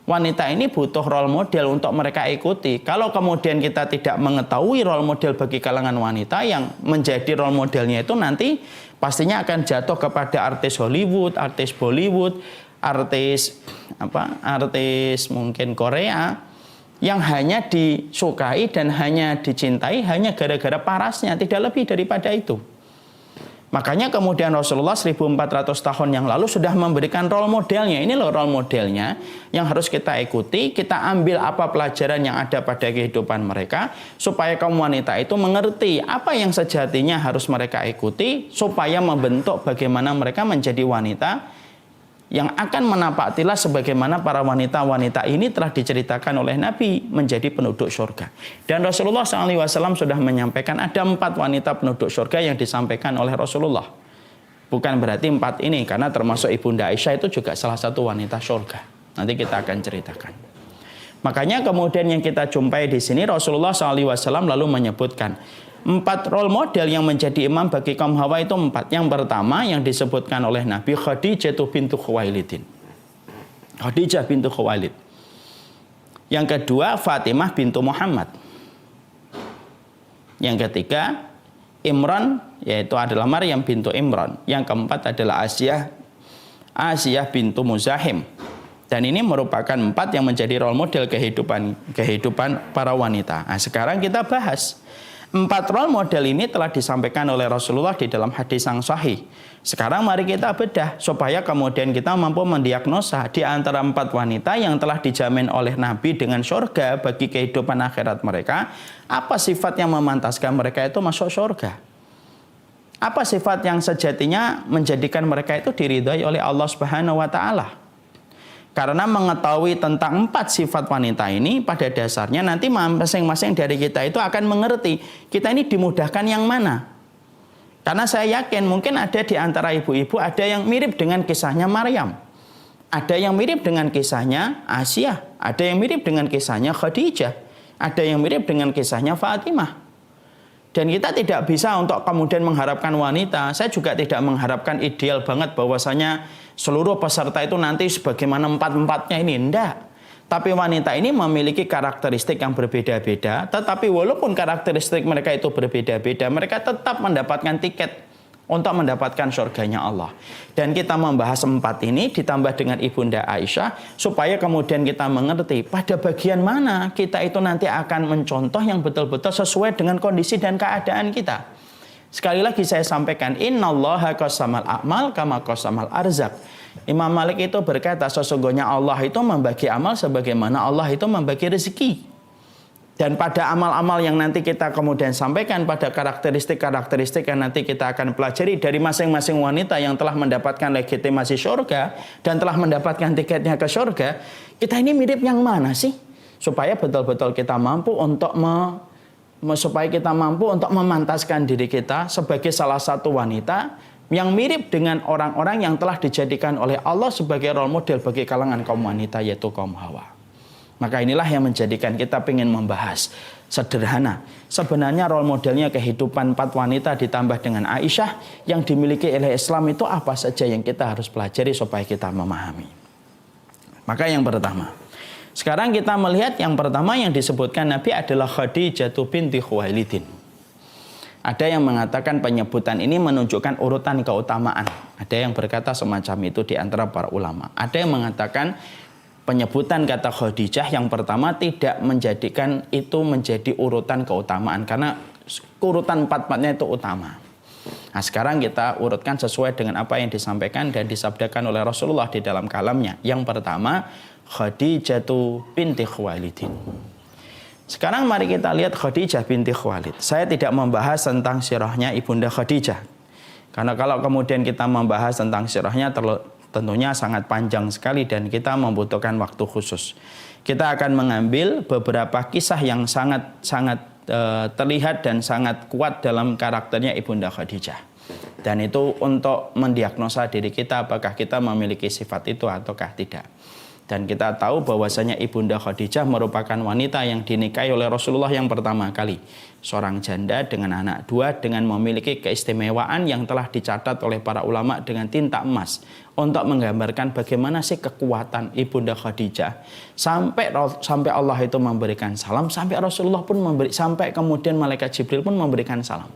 [SPEAKER 1] Wanita ini butuh role model untuk mereka ikuti. Kalau kemudian kita tidak mengetahui role model bagi kalangan wanita, yang menjadi role modelnya itu nanti pastinya akan jatuh kepada artis Hollywood, artis Bollywood, artis mungkin Korea, yang hanya disukai dan hanya dicintai hanya gara-gara parasnya, tidak lebih daripada itu. Makanya kemudian Rasulullah 1400 tahun yang lalu sudah memberikan role modelnya. Ini loh role modelnya yang harus kita ikuti, kita ambil apa pelajaran yang ada pada kehidupan mereka, supaya kaum wanita itu mengerti apa yang sejatinya harus mereka ikuti, supaya membentuk bagaimana mereka menjadi wanita yang akan menapaktilah sebagaimana para wanita-wanita ini telah diceritakan oleh Nabi menjadi penduduk surga. Dan Rasulullah SAW sudah menyampaikan ada 4 wanita penduduk surga yang disampaikan oleh Rasulullah. Bukan berarti 4 ini, karena termasuk Ibunda Aisyah itu juga salah satu wanita surga. Nanti kita akan ceritakan. Makanya kemudian yang kita jumpai di sini Rasulullah SAW lalu menyebutkan 4 role model yang menjadi imam bagi kaum Hawa itu 4. Yang pertama yang disebutkan oleh Nabi, Khadijah bintu Khuwailidin. Khadijah bintu Khuwailid. Yang kedua, Fatimah bintu Muhammad. Yang ketiga, Imran, yaitu adalah Maryam bintu Imran. Yang keempat adalah Asiyah Asiyah bintu Muzahim. Dan ini merupakan 4 yang menjadi role model kehidupan para wanita. Nah, sekarang kita bahas 4 role model ini telah disampaikan oleh Rasulullah di dalam hadis yang sahih. Sekarang mari kita bedah supaya kemudian kita mampu mendiagnosa di antara 4 wanita yang telah dijamin oleh Nabi dengan surga bagi kehidupan akhirat mereka, apa sifat yang memantaskan mereka itu masuk surga. Apa sifat yang sejatinya menjadikan mereka itu diridhai oleh Allah Subhanahu wa taala? Karena mengetahui tentang 4 sifat wanita ini pada dasarnya nanti masing-masing dari kita itu akan mengerti kita ini dimudahkan yang mana. Karena saya yakin mungkin ada di antara ibu-ibu ada yang mirip dengan kisahnya Maryam. Ada yang mirip dengan kisahnya Asiyah, ada yang mirip dengan kisahnya Khadijah, ada yang mirip dengan kisahnya Fatimah. Dan kita tidak bisa untuk kemudian mengharapkan wanita. Saya juga tidak mengharapkan ideal banget bahwasanya seluruh peserta itu nanti sebagaimana 4-4-nya ini. Enggak. Tapi wanita ini memiliki karakteristik yang berbeda-beda. Tetapi walaupun karakteristik mereka itu berbeda-beda, mereka tetap mendapatkan tiket untuk mendapatkan surganya Allah. Dan kita membahas 4 ini ditambah dengan Ibunda Aisyah supaya kemudian kita mengerti pada bagian mana kita itu nanti akan mencontoh yang betul-betul sesuai dengan kondisi dan keadaan kita. Sekali lagi saya sampaikan, innallaha qasamal a'mal kama qasamal arzak. Imam Malik itu berkata sesungguhnya Allah itu membagi amal sebagaimana Allah itu membagi rezeki. Dan pada amal-amal yang nanti kita kemudian sampaikan pada karakteristik-karakteristik yang nanti kita akan pelajari dari masing-masing wanita yang telah mendapatkan legitimasi surga dan telah mendapatkan tiketnya ke surga, kita ini mirip yang mana sih? Supaya betul-betul kita mampu untuk memantaskan diri kita sebagai salah satu wanita yang mirip dengan orang-orang yang telah dijadikan oleh Allah sebagai role model bagi kalangan kaum wanita, yaitu kaum Hawa. Maka inilah yang menjadikan kita ingin membahas sederhana. Sebenarnya role modelnya kehidupan 4 wanita ditambah dengan Aisyah yang dimiliki oleh Islam itu apa saja yang kita harus pelajari supaya kita memahami. Maka yang pertama, sekarang kita melihat yang pertama yang disebutkan Nabi adalah Khadijah binti Khuwailid. Ada yang mengatakan penyebutan ini menunjukkan urutan keutamaan. Ada yang berkata semacam itu di antara para ulama. Ada yang mengatakan penyebutan kata Khadijah yang pertama tidak menjadikan itu menjadi urutan keutamaan. Karena urutan 4-4-nya itu utama. Nah sekarang kita urutkan sesuai dengan apa yang disampaikan dan disabdakan oleh Rasulullah di dalam kalamnya. Yang pertama, Khadijah binti Khuwailid. Sekarang mari kita lihat Khadijah binti Khuwailid. Saya tidak membahas tentang sirahnya Ibunda Khadijah. Karena kalau kemudian kita membahas tentang sirahnya tentunya sangat panjang sekali dan kita membutuhkan waktu khusus. Kita akan mengambil beberapa kisah yang sangat terlihat dan sangat kuat dalam karakternya Ibunda Khadijah. Dan itu untuk mendiagnosa diri kita apakah kita memiliki sifat itu ataukah tidak. Dan kita tahu bahwasanya Ibunda Khadijah merupakan wanita yang dinikahi oleh Rasulullah yang pertama kali. Seorang janda dengan anak 2 dengan memiliki keistimewaan yang telah dicatat oleh para ulama dengan tinta emas. Untuk menggambarkan bagaimana sih kekuatan Ibunda Khadijah. Sampai Allah itu memberikan salam, sampai Rasulullah pun sampai kemudian Malaikat Jibril pun memberikan salam.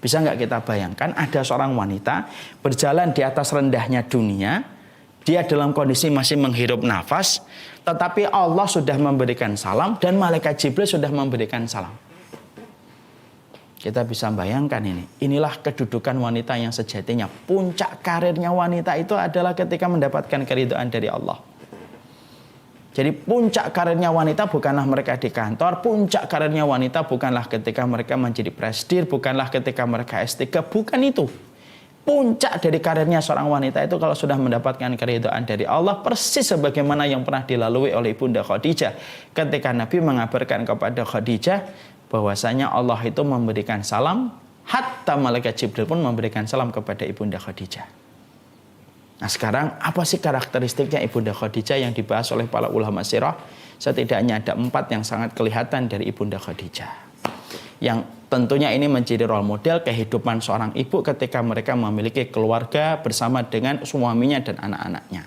[SPEAKER 1] Bisa nggak kita bayangkan ada seorang wanita berjalan di atas rendahnya dunia. Dia dalam kondisi masih menghirup nafas, tetapi Allah sudah memberikan salam dan Malaikat Jibril sudah memberikan salam. Kita bisa bayangkan ini. Inilah kedudukan wanita yang sejatinya. Puncak karirnya wanita itu adalah ketika mendapatkan keridhaan dari Allah. Jadi puncak karirnya wanita bukanlah mereka di kantor, puncak karirnya wanita bukanlah ketika mereka menjadi presidir, bukanlah ketika mereka S3, bukan itu. Puncak dari karirnya seorang wanita itu kalau sudah mendapatkan keridhaan dari Allah, persis sebagaimana yang pernah dilalui oleh Ibunda Khadijah ketika Nabi mengabarkan kepada Khadijah bahwasanya Allah itu memberikan salam, hatta Malaikat Jibril pun memberikan salam kepada Ibunda Khadijah. Nah sekarang apa sih karakteristiknya Ibunda Khadijah yang dibahas oleh para ulama sirah? Setidaknya ada 4 yang sangat kelihatan dari Ibunda Khadijah. Yang tentunya ini menjadi role model kehidupan seorang ibu ketika mereka memiliki keluarga bersama dengan suaminya dan anak-anaknya.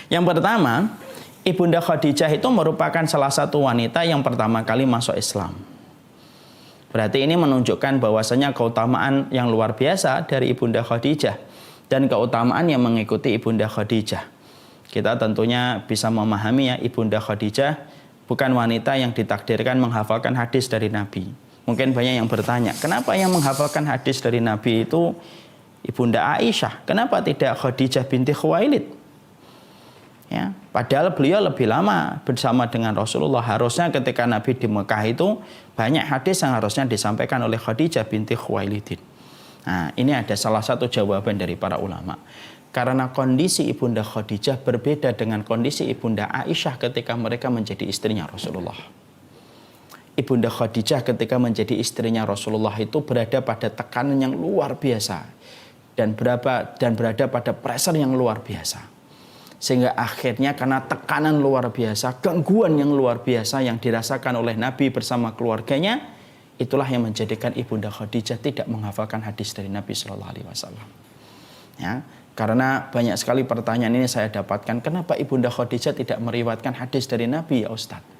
[SPEAKER 1] Yang pertama, Ibunda Khadijah itu merupakan salah satu wanita yang pertama kali masuk Islam. Berarti ini menunjukkan bahwasanya keutamaan yang luar biasa dari Ibunda Khadijah. dan keutamaan yang mengikuti Ibunda Khadijah. Kita tentunya bisa memahami ya, Ibunda Khadijah bukan wanita yang ditakdirkan menghafalkan hadis dari Nabi. Mungkin banyak yang bertanya, kenapa yang menghafalkan hadis dari Nabi itu Ibunda Aisyah? Kenapa tidak Khadijah binti Khuwailid? Ya, padahal beliau lebih lama bersama dengan Rasulullah. Harusnya ketika Nabi di Mekah itu banyak hadis yang harusnya disampaikan oleh Khadijah binti Khuwailid. Nah, ini ada salah satu jawaban dari para ulama. Karena kondisi Ibunda Khadijah berbeda dengan kondisi Ibunda Aisyah ketika mereka menjadi istrinya Rasulullah. Ibunda Khadijah ketika menjadi istrinya Rasulullah itu berada pada tekanan yang luar biasa dan berada pada pressure yang luar biasa. Sehingga akhirnya karena tekanan luar biasa, gangguan yang luar biasa yang dirasakan oleh Nabi bersama keluarganya, itulah yang menjadikan Ibunda Khadijah tidak menghafalkan hadis dari Nabi Shallallahu Alaihi Wasallam. Ya, karena banyak sekali pertanyaan ini saya dapatkan, kenapa Ibunda Khadijah tidak meriwayatkan hadis dari Nabi ya Ustadz?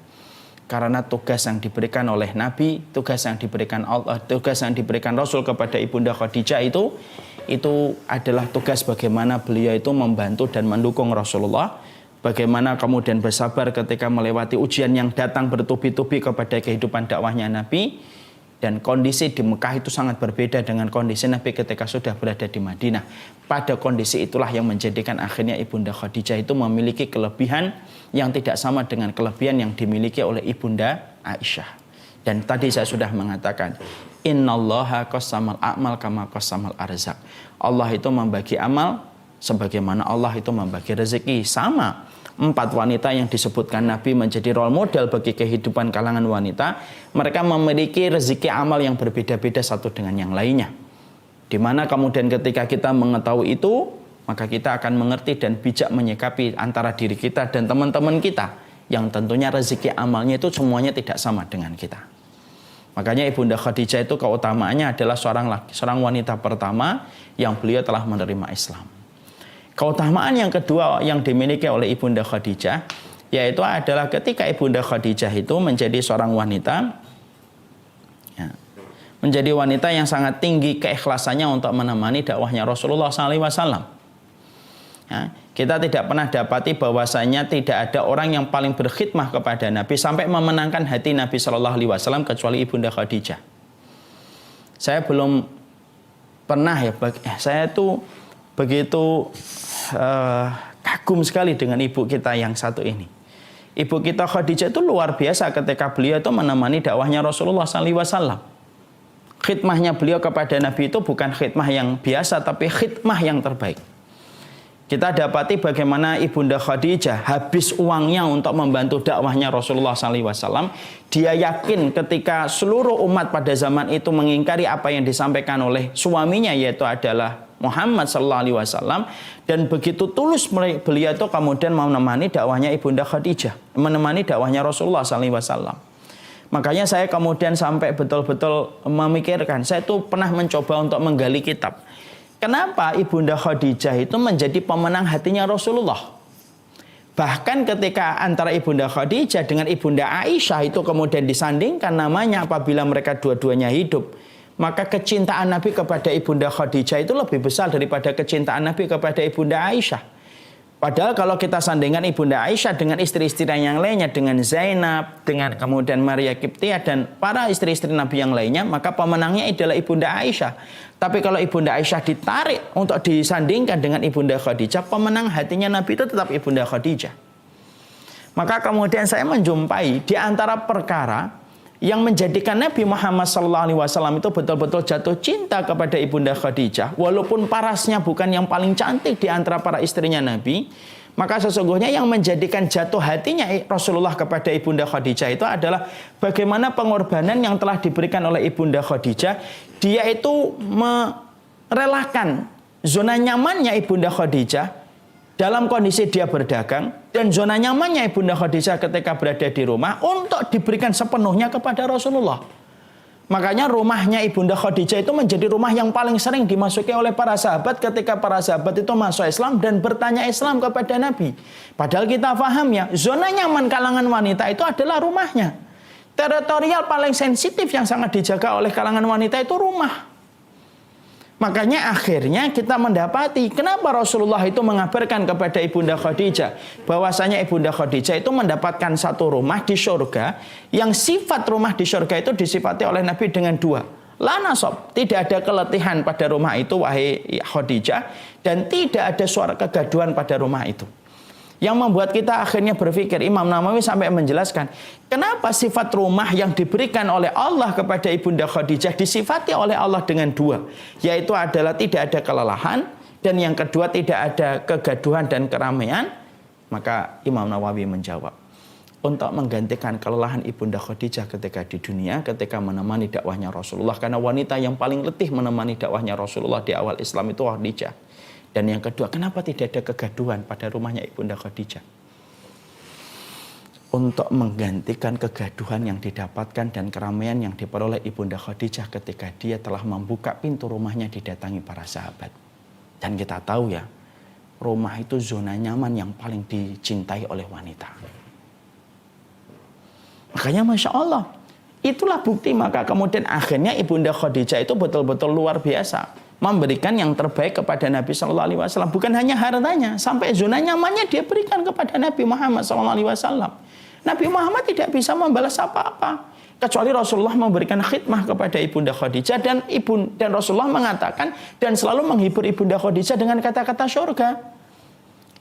[SPEAKER 1] Karena tugas yang diberikan oleh Nabi, tugas yang diberikan Allah, tugas yang diberikan Rasul kepada Ibunda Khadijah itu adalah tugas bagaimana beliau itu membantu dan mendukung Rasulullah, bagaimana kemudian bersabar ketika melewati ujian yang datang bertubi-tubi kepada kehidupan dakwahnya Nabi. Dan kondisi di Mekah itu sangat berbeda dengan kondisi Nabi ketika sudah berada di Madinah. Pada kondisi itulah yang menjadikan akhirnya Ibunda Khadijah itu memiliki kelebihan yang tidak sama dengan kelebihan yang dimiliki oleh Ibunda Aisyah. Dan tadi saya sudah mengatakan, innallaha qassamal a'mal kama qassamal arzak. Allah itu membagi amal sebagaimana Allah itu membagi rezeki. Sama, 4 wanita yang disebutkan Nabi menjadi role model bagi kehidupan kalangan wanita, mereka memiliki rezeki amal yang berbeda-beda satu dengan yang lainnya. Di mana kemudian ketika kita mengetahui itu, maka kita akan mengerti dan bijak menyikapi antara diri kita dan teman-teman kita, yang tentunya rezeki amalnya itu semuanya tidak sama dengan kita. Makanya Ibunda Khadijah itu keutamaannya adalah seorang wanita pertama yang beliau telah menerima Islam. Keutamaan yang kedua yang dimiliki oleh Ibunda Khadijah, yaitu adalah ketika Ibunda Khadijah itu menjadi seorang wanita, ya, menjadi wanita yang sangat tinggi keikhlasannya untuk menemani dakwahnya Rasulullah SAW. Ya, kita tidak pernah dapati bahwasanya tidak ada orang yang paling berkhidmah kepada Nabi sampai memenangkan hati Nabi SAW kecuali Ibunda Khadijah. Saya belum pernah saya tuh begitu kagum sekali dengan ibu kita yang satu ini. Ibu kita Khadijah itu luar biasa ketika beliau itu menemani dakwahnya Rasulullah SAW. Khidmahnya beliau kepada Nabi itu bukan khidmah yang biasa, tapi khidmah yang terbaik. Kita dapati bagaimana Ibunda Khadijah habis uangnya untuk membantu dakwahnya Rasulullah SAW. Dia yakin ketika seluruh umat pada zaman itu mengingkari apa yang disampaikan oleh suaminya, yaitu adalah Muhammad SAW, dan begitu tulus beliau itu kemudian menemani dakwahnya Ibunda Khadijah, menemani dakwahnya Rasulullah SAW. Makanya saya kemudian sampai betul-betul memikirkan, saya tuh pernah mencoba untuk menggali kitab. Kenapa Ibunda Khadijah itu menjadi pemenang hatinya Rasulullah? Bahkan ketika antara Ibunda Khadijah dengan Ibunda Aisyah itu kemudian disandingkan namanya apabila mereka dua-duanya hidup, maka kecintaan Nabi kepada Ibunda Khadijah itu lebih besar daripada kecintaan Nabi kepada Ibunda Aisyah. Padahal kalau kita sandingkan Ibunda Aisyah dengan istri-istri yang lainnya, dengan Zainab, dengan kemudian Maria Qibtiyah dan para istri-istri Nabi yang lainnya, maka pemenangnya adalah Ibunda Aisyah. Tapi kalau Ibunda Aisyah ditarik untuk disandingkan dengan Ibunda Khadijah, pemenang hatinya Nabi itu tetap Ibunda Khadijah. Maka kemudian saya menjumpai di antara perkara yang menjadikan Nabi Muhammad SAW itu betul-betul jatuh cinta kepada Ibunda Khadijah, walaupun parasnya bukan yang paling cantik di antara para istrinya Nabi, maka sesungguhnya yang menjadikan jatuh hatinya Rasulullah kepada Ibunda Khadijah itu adalah bagaimana pengorbanan yang telah diberikan oleh Ibunda Khadijah. Dia itu merelakan zona nyamannya Ibunda Khadijah dalam kondisi dia berdagang, dan zona nyamannya Ibunda Khadijah ketika berada di rumah untuk diberikan sepenuhnya kepada Rasulullah. Makanya rumahnya Ibunda Khadijah itu menjadi rumah yang paling sering dimasuki oleh para sahabat ketika para sahabat itu masuk Islam dan bertanya Islam kepada Nabi. Padahal kita paham ya, zona nyaman kalangan wanita itu adalah rumahnya. Teritorial paling sensitif yang sangat dijaga oleh kalangan wanita itu rumah. Makanya akhirnya kita mendapati kenapa Rasulullah itu mengabarkan kepada Ibunda Khadijah bahwasanya Ibunda Khadijah itu mendapatkan satu rumah di surga, yang sifat rumah di surga itu disifati oleh Nabi dengan dua. La nasab, tidak ada keletihan pada rumah itu wahai Khadijah, dan tidak ada suara kegaduhan pada rumah itu. Yang membuat kita akhirnya berpikir, Imam Nawawi sampai menjelaskan, kenapa sifat rumah yang diberikan oleh Allah kepada Ibunda Khadijah disifati oleh Allah dengan dua, yaitu adalah tidak ada kelelahan, dan yang kedua tidak ada kegaduhan dan keramaian. Maka Imam Nawawi menjawab, untuk menggantikan kelelahan Ibunda Khadijah ketika di dunia, ketika menemani dakwahnya Rasulullah, karena wanita yang paling letih menemani dakwahnya Rasulullah di awal Islam itu Khadijah. Dan yang kedua, kenapa tidak ada kegaduhan pada rumahnya Ibunda Khadijah? Untuk menggantikan kegaduhan yang didapatkan dan keramaian yang diperoleh Ibunda Khadijah ketika dia telah membuka pintu rumahnya didatangi para sahabat. Dan kita tahu ya, rumah itu zona nyaman yang paling dicintai oleh wanita. Makanya Masya Allah, itulah bukti. Maka kemudian akhirnya Ibunda Khadijah itu betul-betul luar biasa memberikan yang terbaik kepada Nabi Shallallahu Alaihi Wasallam. Bukan hanya hartanya, sampai zona nyamannya dia berikan kepada Nabi Muhammad Shallallahu Alaihi Wasallam. Nabi Muhammad tidak bisa membalas apa-apa kecuali Rasulullah memberikan khidmah kepada Ibunda Khadijah, dan Rasulullah mengatakan dan selalu menghibur Ibunda Khadijah dengan kata-kata surga.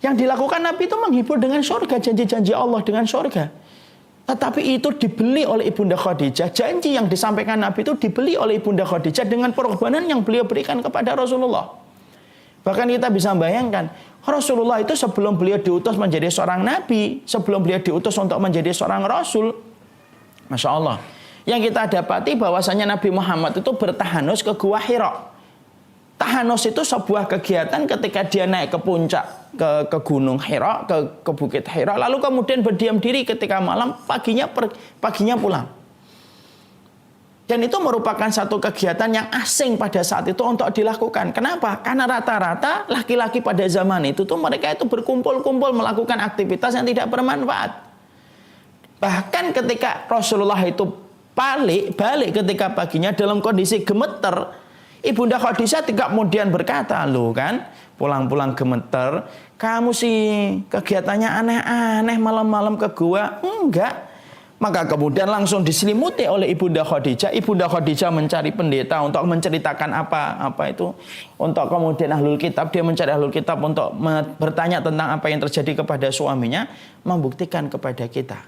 [SPEAKER 1] Yang dilakukan Nabi itu menghibur dengan surga, janji-janji Allah dengan surga. Tetapi itu dibeli oleh Ibunda Khadijah. Janji yang disampaikan Nabi itu dibeli oleh Ibunda Khadijah dengan pengorbanan yang beliau berikan kepada Rasulullah. Bahkan kita bisa bayangkan, Rasulullah itu sebelum beliau diutus menjadi seorang Nabi, sebelum beliau diutus untuk menjadi seorang Rasul, Masya Allah, yang kita dapati bahwasanya Nabi Muhammad itu bertahanus ke Gua Hira. Tahanus itu sebuah kegiatan ketika dia naik ke puncak, ke Gunung Hira, ke Bukit Hira, lalu kemudian berdiam diri ketika malam, paginya pulang. Dan itu merupakan satu kegiatan yang asing pada saat itu untuk dilakukan. Kenapa? Karena rata-rata laki-laki pada zaman itu tuh mereka itu berkumpul-kumpul melakukan aktivitas yang tidak bermanfaat. Bahkan ketika Rasulullah itu balik ketika paginya dalam kondisi gemeter, Ibunda Khadijah tidak kemudian berkata, loh kan, pulang-pulang gemeter, kamu sih kegiatannya aneh-aneh, malam-malam ke gua. Enggak. Maka kemudian langsung diselimuti oleh Ibunda Khadijah. Ibunda Khadijah mencari pendeta untuk menceritakan apa itu. Untuk kemudian ahlul kitab, dia mencari ahlul kitab untuk bertanya tentang apa yang terjadi kepada suaminya. Membuktikan kepada kita,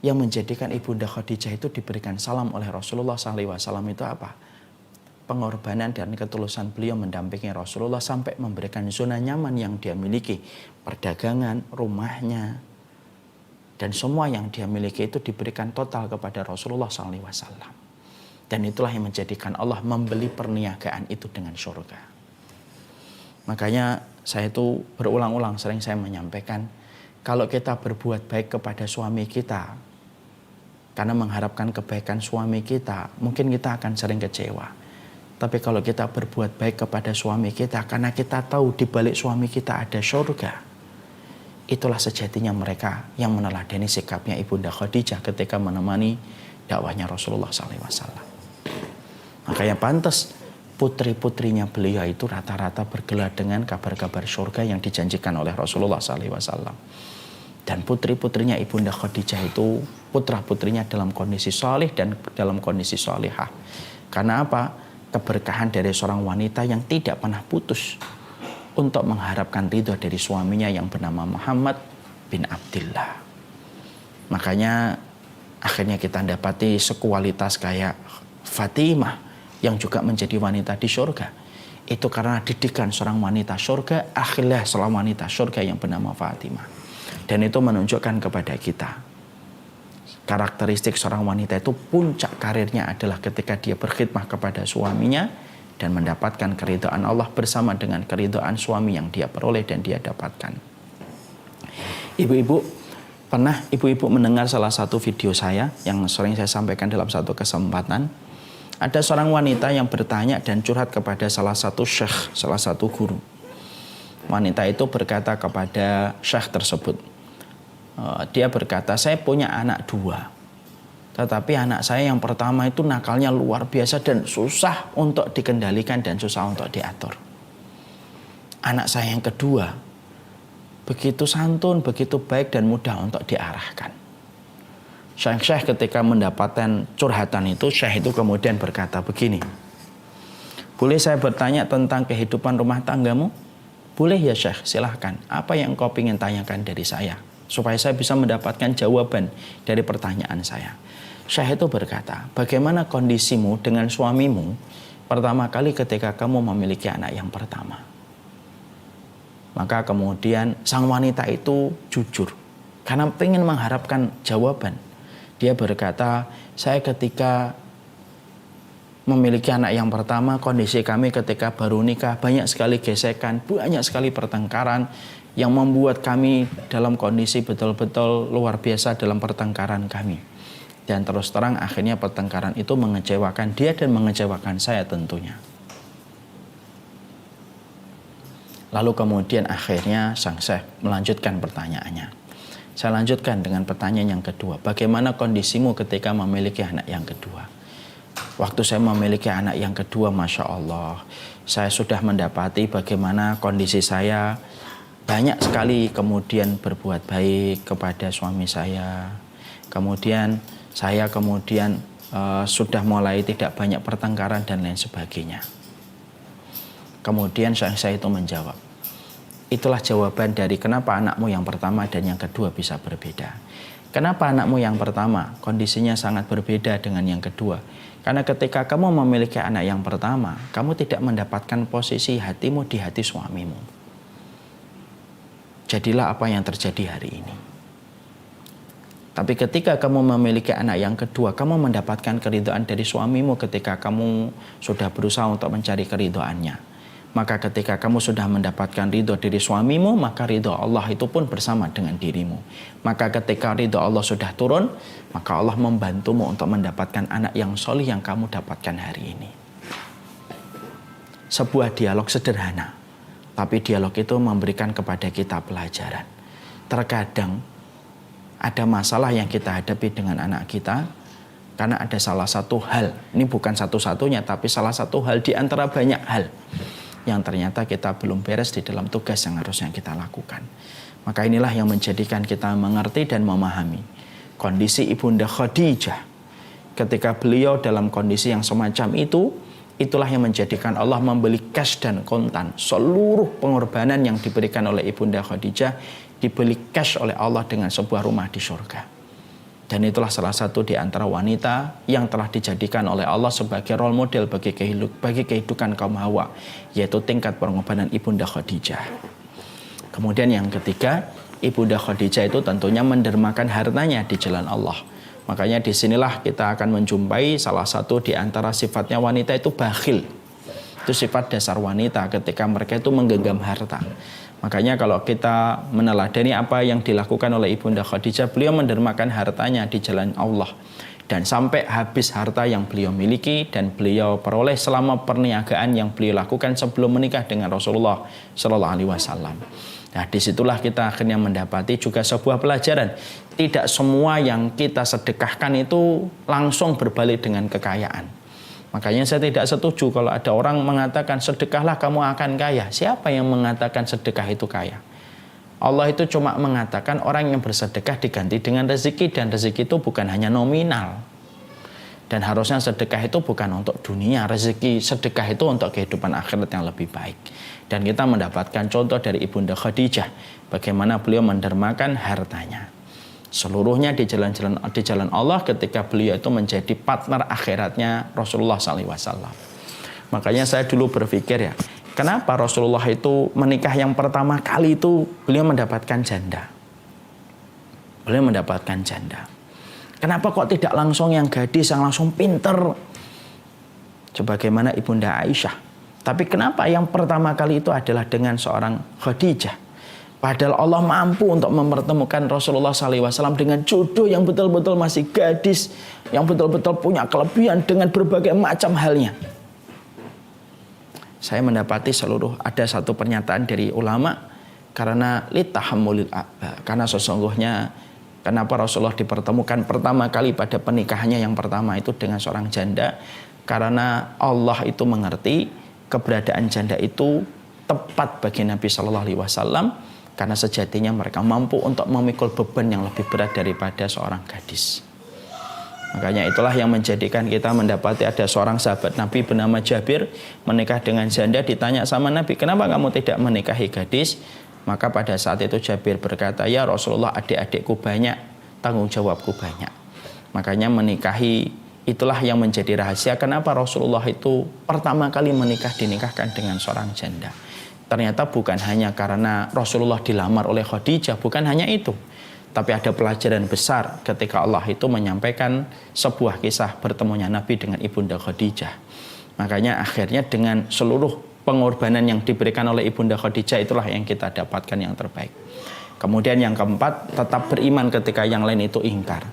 [SPEAKER 1] yang menjadikan Ibunda Khadijah itu diberikan salam oleh Rasulullah SAW itu apa? Pengorbanan dan ketulusan beliau mendampingi Rasulullah sampai memberikan zona nyaman yang dia miliki, perdagangan, rumahnya, dan semua yang dia miliki itu diberikan total kepada Rasulullah SAW. Dan itulah yang menjadikan Allah membeli perniagaan itu dengan surga. Makanya saya itu berulang-ulang sering saya menyampaikan, kalau kita berbuat baik kepada suami kita karena mengharapkan kebaikan suami kita, mungkin kita akan sering kecewa. Tapi kalau kita berbuat baik kepada suami kita karena kita tahu di balik suami kita ada surga, itulah sejatinya mereka yang meneladani sikapnya Ibunda Khadijah ketika menemani dakwahnya Rasulullah SAW. Makanya pantas putri-putrinya beliau itu rata-rata bergelar dengan kabar-kabar surga yang dijanjikan oleh Rasulullah SAW. Dan putri-putrinya Ibunda Khadijah itu putra-putrinya dalam kondisi salih dan dalam kondisi salihah. Karena apa? Keberkahan dari seorang wanita yang tidak pernah putus untuk mengharapkan ridho dari suaminya yang bernama Muhammad bin Abdullah. Makanya akhirnya kita dapati sekualitas kayak Fatimah yang juga menjadi wanita di surga. Itu karena didikan seorang wanita surga, akhirnya seorang wanita surga yang bernama Fatimah. Dan itu menunjukkan kepada kita, karakteristik seorang wanita itu puncak karirnya adalah ketika dia berkhidmah kepada suaminya dan mendapatkan keridhaan Allah bersama dengan keridhaan suami yang dia peroleh dan dia dapatkan. Ibu-ibu, pernah ibu-ibu mendengar salah satu video saya yang sering saya sampaikan dalam satu kesempatan? Ada seorang wanita yang bertanya dan curhat kepada salah satu syekh, salah satu guru. Wanita itu berkata kepada syekh tersebut, dia berkata, saya punya anak 2. Tetapi anak saya yang pertama itu nakalnya luar biasa dan susah untuk dikendalikan dan susah untuk diatur. Anak saya yang kedua begitu santun, begitu baik dan mudah untuk diarahkan. Syekh ketika mendapatkan curhatan itu, Syekh itu kemudian berkata begini, boleh saya bertanya tentang kehidupan rumah tanggamu? Boleh ya Syekh, silahkan. Apa yang kau ingin tanyakan dari saya? Supaya saya bisa mendapatkan jawaban dari pertanyaan saya. Syekh itu berkata, bagaimana kondisimu dengan suamimu pertama kali ketika kamu memiliki anak yang pertama? Maka kemudian sang wanita itu jujur, karena ingin mengharapkan jawaban. Dia berkata, saya ketika memiliki anak yang pertama, kondisi kami ketika baru nikah, banyak sekali gesekan, banyak sekali pertengkaran yang membuat kami dalam kondisi betul-betul luar biasa dalam pertengkaran kami. Dan terus terang akhirnya pertengkaran itu mengecewakan dia dan mengecewakan saya tentunya. Lalu kemudian akhirnya sang Syekh melanjutkan pertanyaannya. Saya lanjutkan dengan pertanyaan yang kedua. Bagaimana kondisimu ketika memiliki anak yang kedua? Waktu saya memiliki anak yang kedua, Masya Allah, saya sudah mendapati bagaimana kondisi saya banyak sekali kemudian berbuat baik kepada suami saya. Kemudian saya sudah mulai tidak banyak pertengkaran dan lain sebagainya. Kemudian saya itu menjawab, itulah jawaban dari kenapa anakmu yang pertama dan yang kedua bisa berbeda. Kenapa anakmu yang pertama kondisinya sangat berbeda dengan yang kedua? Karena ketika kamu memiliki anak yang pertama, kamu tidak mendapatkan posisi hatimu di hati suamimu. Jadilah apa yang terjadi hari ini. Tapi ketika kamu memiliki anak yang kedua, kamu mendapatkan keridhaan dari suamimu ketika kamu sudah berusaha untuk mencari keridhaannya. Maka ketika kamu sudah mendapatkan ridho dari suamimu, maka ridho Allah itu pun bersama dengan dirimu. Maka ketika ridho Allah sudah turun, maka Allah membantumu untuk mendapatkan anak yang solih yang kamu dapatkan hari ini. Sebuah dialog sederhana, tapi dialog itu memberikan kepada kita pelajaran. Terkadang ada masalah yang kita hadapi dengan anak kita, karena ada salah satu hal, ini bukan satu-satunya, tapi salah satu hal di antara banyak hal yang ternyata kita belum beres di dalam tugas yang harusnya kita lakukan. Maka inilah yang menjadikan kita mengerti dan memahami kondisi Ibunda Khadijah. Ketika beliau dalam kondisi yang semacam itu, itulah yang menjadikan Allah membeli cash dan kontan. Seluruh pengorbanan yang diberikan oleh Ibunda Khadijah dibeli cash oleh Allah dengan sebuah rumah di surga. Dan itulah salah satu di antara wanita yang telah dijadikan oleh Allah sebagai role model bagi kehidupan kaum Hawa, yaitu tingkat pengorbanan Ibunda Khadijah. Kemudian yang ketiga, Ibunda Khadijah itu tentunya mendermakan hartanya di jalan Allah. Makanya disinilah kita akan menjumpai salah satu di antara sifatnya wanita itu bakhil. Itu sifat dasar wanita ketika mereka itu menggenggam harta. Makanya kalau kita meneladani apa yang dilakukan oleh Ibunda Khadijah, beliau mendermakan hartanya di jalan Allah. Dan sampai habis harta yang beliau miliki dan beliau peroleh selama perniagaan yang beliau lakukan sebelum menikah dengan Rasulullah Shallallahu Alaihi Wasallam. Nah, disitulah kita akhirnya mendapati juga sebuah pelajaran. Tidak semua yang kita sedekahkan itu langsung berbalik dengan kekayaan. Makanya saya tidak setuju kalau ada orang mengatakan sedekahlah kamu akan kaya. Siapa yang mengatakan sedekah itu kaya? Allah itu cuma mengatakan orang yang bersedekah diganti dengan rezeki, dan rezeki itu bukan hanya nominal. Dan harusnya sedekah itu bukan untuk dunia, rezeki sedekah itu untuk kehidupan akhirat yang lebih baik. Dan kita mendapatkan contoh dari Ibunda Khadijah, bagaimana beliau mendermakan hartanya. Seluruhnya di jalan Allah ketika beliau itu menjadi partner akhiratnya Rasulullah SAW. Makanya saya dulu berpikir ya, kenapa Rasulullah itu menikah yang pertama kali itu beliau mendapatkan janda? Beliau mendapatkan janda. Kenapa kok tidak langsung yang gadis yang langsung pinter? Sebagaimana Ibunda Aisyah. Tapi kenapa yang pertama kali itu adalah dengan seorang Khadijah? Padahal Allah mampu untuk mempertemukan Rasulullah SAW dengan jodoh yang betul-betul masih gadis, yang betul-betul punya kelebihan dengan berbagai macam halnya. Saya mendapati ada satu pernyataan dari ulama, karena litahammulil a'ba, karena sesungguhnya Kenapa Rasulullah dipertemukan pertama kali pada pernikahannya yang pertama itu dengan seorang janda? Karena Allah itu mengerti keberadaan janda itu tepat bagi Nabi Shallallahu Alaihi Wasallam, karena sejatinya mereka mampu untuk memikul beban yang lebih berat daripada seorang gadis. Makanya itulah yang menjadikan kita mendapati ada seorang sahabat Nabi bernama Jabir menikah dengan janda. Ditanya sama Nabi, kenapa kamu tidak menikahi gadis? Maka pada saat itu Jabir berkata, ya Rasulullah, adik-adikku banyak, tanggung jawabku banyak. Makanya menikahi itulah yang menjadi rahasia kenapa Rasulullah itu pertama kali dinikahkan dengan seorang janda. Ternyata bukan hanya karena Rasulullah dilamar oleh Khadijah, bukan hanya itu. Tapi ada pelajaran besar ketika Allah itu menyampaikan sebuah kisah bertemunya Nabi dengan Ibunda Khadijah. Makanya akhirnya dengan seluruh pengorbanan yang diberikan oleh Ibunda Khadijah, itulah yang kita dapatkan yang terbaik. Kemudian yang keempat, tetap beriman ketika yang lain itu ingkar.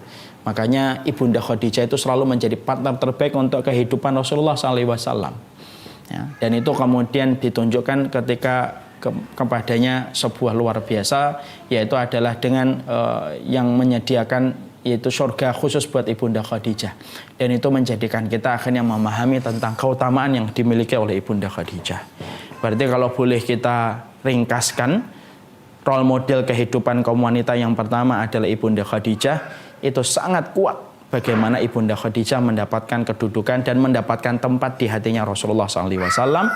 [SPEAKER 1] Makanya Ibunda Khadijah itu selalu menjadi partner terbaik untuk kehidupan Rasulullah SAW. Ya, dan itu kemudian ditunjukkan ketika kepadanya sebuah luar biasa, yaitu adalah dengan yang menyediakan yaitu surga khusus buat Ibunda Khadijah. Dan itu menjadikan kita akhirnya memahami tentang keutamaan yang dimiliki oleh Ibunda Khadijah. Berarti kalau boleh kita ringkaskan, role model kehidupan kaum wanita yang pertama adalah Ibunda Khadijah. Itu sangat kuat bagaimana Ibunda Khadijah mendapatkan kedudukan dan mendapatkan tempat di hatinya Rasulullah SAW.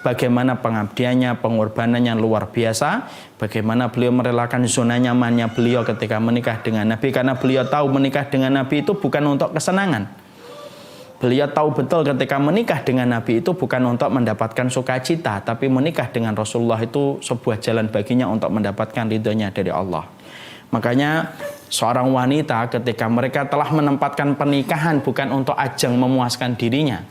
[SPEAKER 1] Bagaimana pengabdiannya, pengorbanannya luar biasa. Bagaimana beliau merelakan zona nyamannya beliau ketika menikah dengan Nabi. Karena beliau tahu menikah dengan Nabi itu bukan untuk kesenangan. Beliau tahu betul ketika menikah dengan Nabi itu bukan untuk mendapatkan sukacita. Tapi menikah dengan Rasulullah itu sebuah jalan baginya untuk mendapatkan ridhonya dari Allah. Makanya seorang wanita ketika mereka telah menempatkan pernikahan bukan untuk ajang memuaskan dirinya,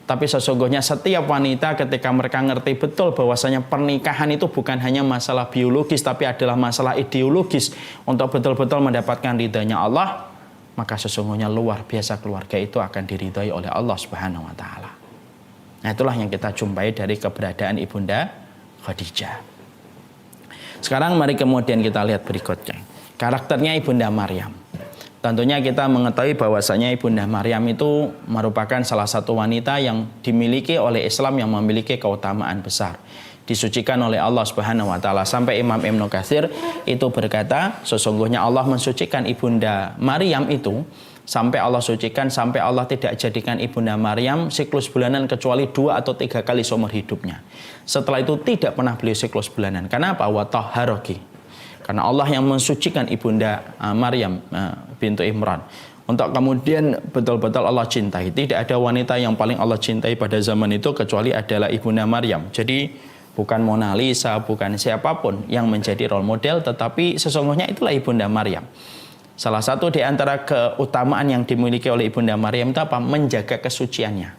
[SPEAKER 1] tapi sesungguhnya setiap wanita ketika mereka ngerti betul bahwasanya pernikahan itu bukan hanya masalah biologis, tapi adalah masalah ideologis untuk betul-betul mendapatkan ridhanya Allah, maka sesungguhnya luar biasa keluarga itu akan diridhai oleh Allah Subhanahu wa Ta'ala. Nah, itulah yang kita jumpai dari keberadaan Ibunda Khadijah. Sekarang mari kemudian kita lihat berikutnya, karakternya Ibunda Maryam. Tentunya kita mengetahui bahwasanya Ibunda Maryam itu merupakan salah satu wanita yang dimiliki oleh Islam yang memiliki keutamaan besar. Disucikan oleh Allah Subhanahu wa Ta'ala. Sampai Imam Ibnu Katsir itu berkata, sesungguhnya Allah mensucikan Ibunda Maryam itu sampai Allah sucikan, sampai Allah tidak jadikan Ibunda Maryam siklus bulanan kecuali 2 atau 3 kali seumur hidupnya. Setelah itu tidak pernah beliau siklus bulanan. Kenapa? Wa tahharaki. Karena Allah yang mensucikan Ibunda Maryam bintu Imran. Untuk kemudian betul-betul Allah cintai. Tidak ada wanita yang paling Allah cintai pada zaman itu kecuali adalah Ibunda Maryam. Jadi bukan Mona Lisa, bukan siapapun yang menjadi role model, tetapi sesungguhnya itulah Ibunda Maryam. Salah satu di antara keutamaan yang dimiliki oleh Ibunda Maryam itu apa? Menjaga kesuciannya.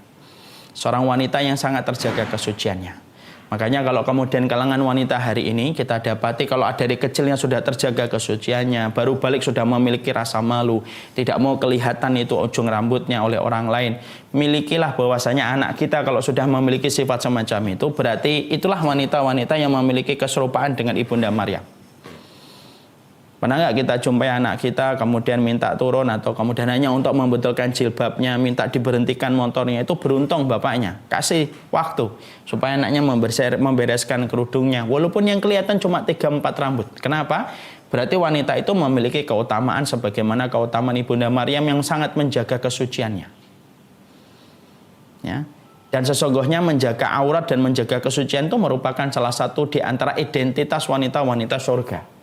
[SPEAKER 1] Seorang wanita yang sangat terjaga kesuciannya. Makanya kalau kemudian kalangan wanita hari ini kita dapati kalau dari kecilnya sudah terjaga kesuciannya, baru balik sudah memiliki rasa malu, tidak mau kelihatan itu ujung rambutnya oleh orang lain. Milikilah bahwasanya anak kita kalau sudah memiliki sifat semacam itu, berarti itulah wanita-wanita yang memiliki keserupaan dengan Ibunda Maryam. Pernah nggak kita jumpai anak kita kemudian minta turun atau kemudian hanya untuk membetulkan jilbabnya, minta diberhentikan motornya, itu beruntung bapaknya kasih waktu supaya anaknya membereskan kerudungnya, walaupun yang kelihatan cuma 3-4 rambut. Kenapa? Berarti wanita itu memiliki keutamaan sebagaimana keutamaan Ibunda Maryam yang sangat menjaga kesuciannya. Ya. Dan sesungguhnya menjaga aurat dan menjaga kesucian itu merupakan salah satu di antara identitas wanita-wanita surga.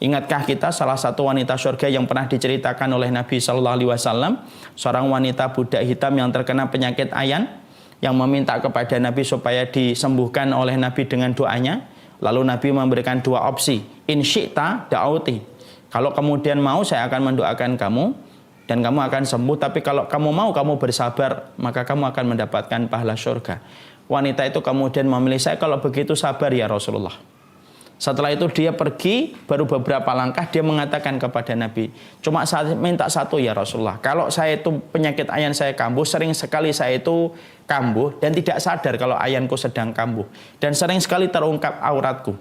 [SPEAKER 1] Ingatkah kita salah satu wanita surga yang pernah diceritakan oleh Nabi Shallallahu Alaihi Wasallam, seorang wanita budak hitam yang terkena penyakit ayan, yang meminta kepada Nabi supaya disembuhkan oleh Nabi dengan doanya. Lalu Nabi memberikan 2 opsi, in syi'ta da'auti. Kalau kemudian mau, saya akan mendoakan kamu dan kamu akan sembuh. Tapi kalau kamu mau, kamu bersabar, maka kamu akan mendapatkan pahala surga. Wanita itu kemudian memilih, saya kalau begitu sabar ya Rasulullah. Setelah itu dia pergi, baru beberapa langkah dia mengatakan kepada Nabi, cuma saya minta satu ya Rasulullah, kalau saya itu penyakit ayan saya kambuh, sering sekali saya itu kambuh dan tidak sadar kalau ayanku sedang kambuh, dan sering sekali terungkap auratku,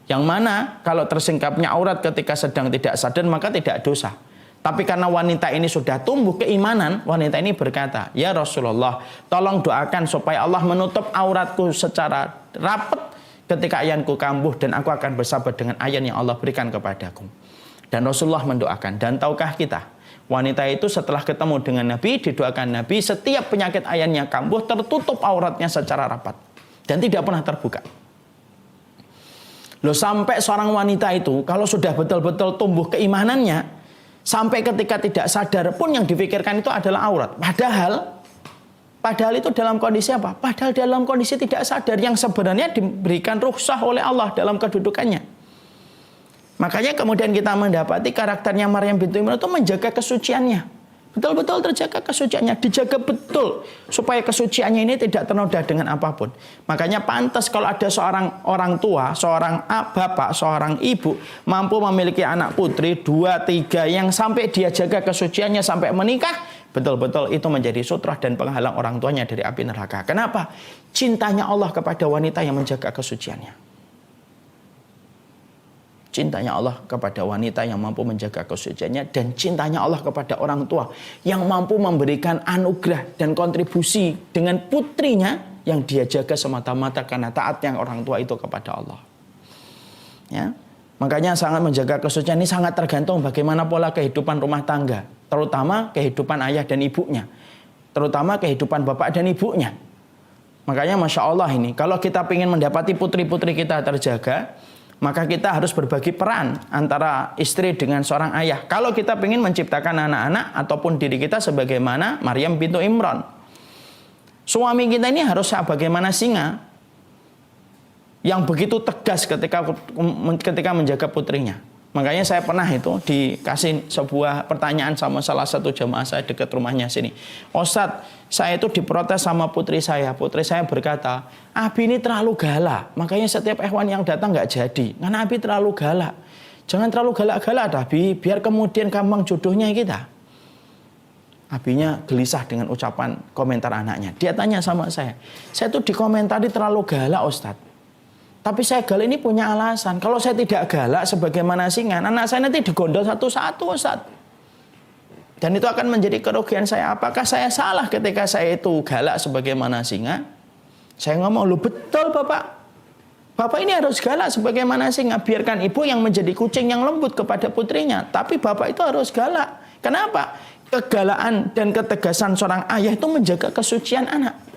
[SPEAKER 1] yang mana kalau tersingkapnya aurat ketika sedang tidak sadar maka tidak dosa. Tapi karena wanita ini sudah tumbuh keimanan, wanita ini berkata, "Ya Rasulullah, tolong doakan supaya Allah menutup auratku secara rapat ketika ayanku kambuh dan aku akan bersabar dengan ayan yang Allah berikan kepadaku." Dan Rasulullah mendoakan. Dan tahukah kita, wanita itu setelah ketemu dengan Nabi, didoakan Nabi, setiap penyakit ayannya kambuh tertutup auratnya secara rapat dan tidak pernah terbuka. Loh, sampai seorang wanita itu kalau sudah betul-betul tumbuh keimanannya, sampai ketika tidak sadar pun yang difikirkan itu adalah aurat. Padahal itu dalam kondisi apa? Padahal dalam kondisi tidak sadar yang sebenarnya diberikan rukhsah oleh Allah dalam kedudukannya. Makanya kemudian kita mendapati karakternya Maryam bintu Imran itu menjaga kesuciannya. Betul-betul terjaga kesuciannya, dijaga betul supaya kesuciannya ini tidak ternoda dengan apapun. Makanya pantas kalau ada seorang orang tua, seorang bapak, seorang ibu mampu memiliki anak putri 2, 3 yang sampai dia jaga kesuciannya sampai menikah, betul-betul itu menjadi sutrah dan penghalang orang tuanya dari api neraka. Kenapa? Cintanya Allah kepada wanita yang menjaga kesuciannya. Cintanya Allah kepada wanita yang mampu menjaga kesuciannya, dan cintanya Allah kepada orang tua yang mampu memberikan anugerah dan kontribusi dengan putrinya yang dia jaga semata-mata karena taatnya orang tua itu kepada Allah. Ya, makanya sangat menjaga kesucian ini sangat tergantung bagaimana pola kehidupan rumah tangga, terutama kehidupan ayah dan ibunya, terutama kehidupan bapak dan ibunya. Makanya Masya Allah ini, kalau kita ingin mendapati putri-putri kita terjaga, maka kita harus berbagi peran antara istri dengan seorang ayah. Kalau kita ingin menciptakan anak-anak ataupun diri kita sebagaimana Maryam bintu Imran. Suami kita ini harus bagaimana singa yang begitu tegas ketika menjaga putrinya. Makanya saya pernah itu dikasih sebuah pertanyaan sama salah satu jamaah saya dekat rumahnya sini. "Ustadz, saya itu diprotes sama putri saya. Putri saya berkata, Abi ini terlalu galak. Makanya setiap ikhwan yang datang nggak jadi. Karena Abi terlalu galak. Jangan terlalu galak-galak, Abi. Biar kemudian gampang jodohnya kita." Abinya gelisah dengan ucapan komentar anaknya. Dia tanya sama saya tuh dikomentari terlalu galak, Ustadz. Tapi saya galak ini punya alasan. Kalau saya tidak galak sebagaimana singa, anak saya nanti digondol satu-satu, Ustaz. Dan itu akan menjadi kerugian saya. Apakah saya salah ketika saya itu galak sebagaimana singa? Saya ngomong, "Loh betul Bapak. Bapak ini harus galak sebagaimana singa. Biarkan ibu yang menjadi kucing yang lembut kepada putrinya. Tapi Bapak itu harus galak." Kenapa? Kegalakan dan ketegasan seorang ayah itu menjaga kesucian anak.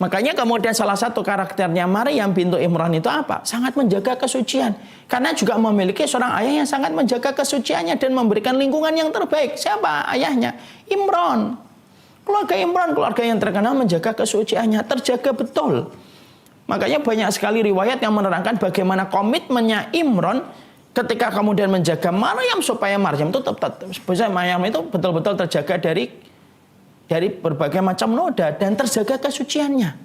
[SPEAKER 1] Makanya kemudian salah satu karakternya Maryam bintu Imran itu apa? Sangat menjaga kesucian. Karena juga memiliki seorang ayah yang sangat menjaga kesuciannya dan memberikan lingkungan yang terbaik. Siapa ayahnya? Imran. Keluarga Imran, keluarga yang terkenal menjaga kesuciannya, terjaga betul. Makanya banyak sekali riwayat yang menerangkan bagaimana komitmennya Imran ketika kemudian menjaga Maryam supaya Maryam itu Maryam itu betul-betul terjaga dari berbagai macam noda dan terjaga kesuciannya.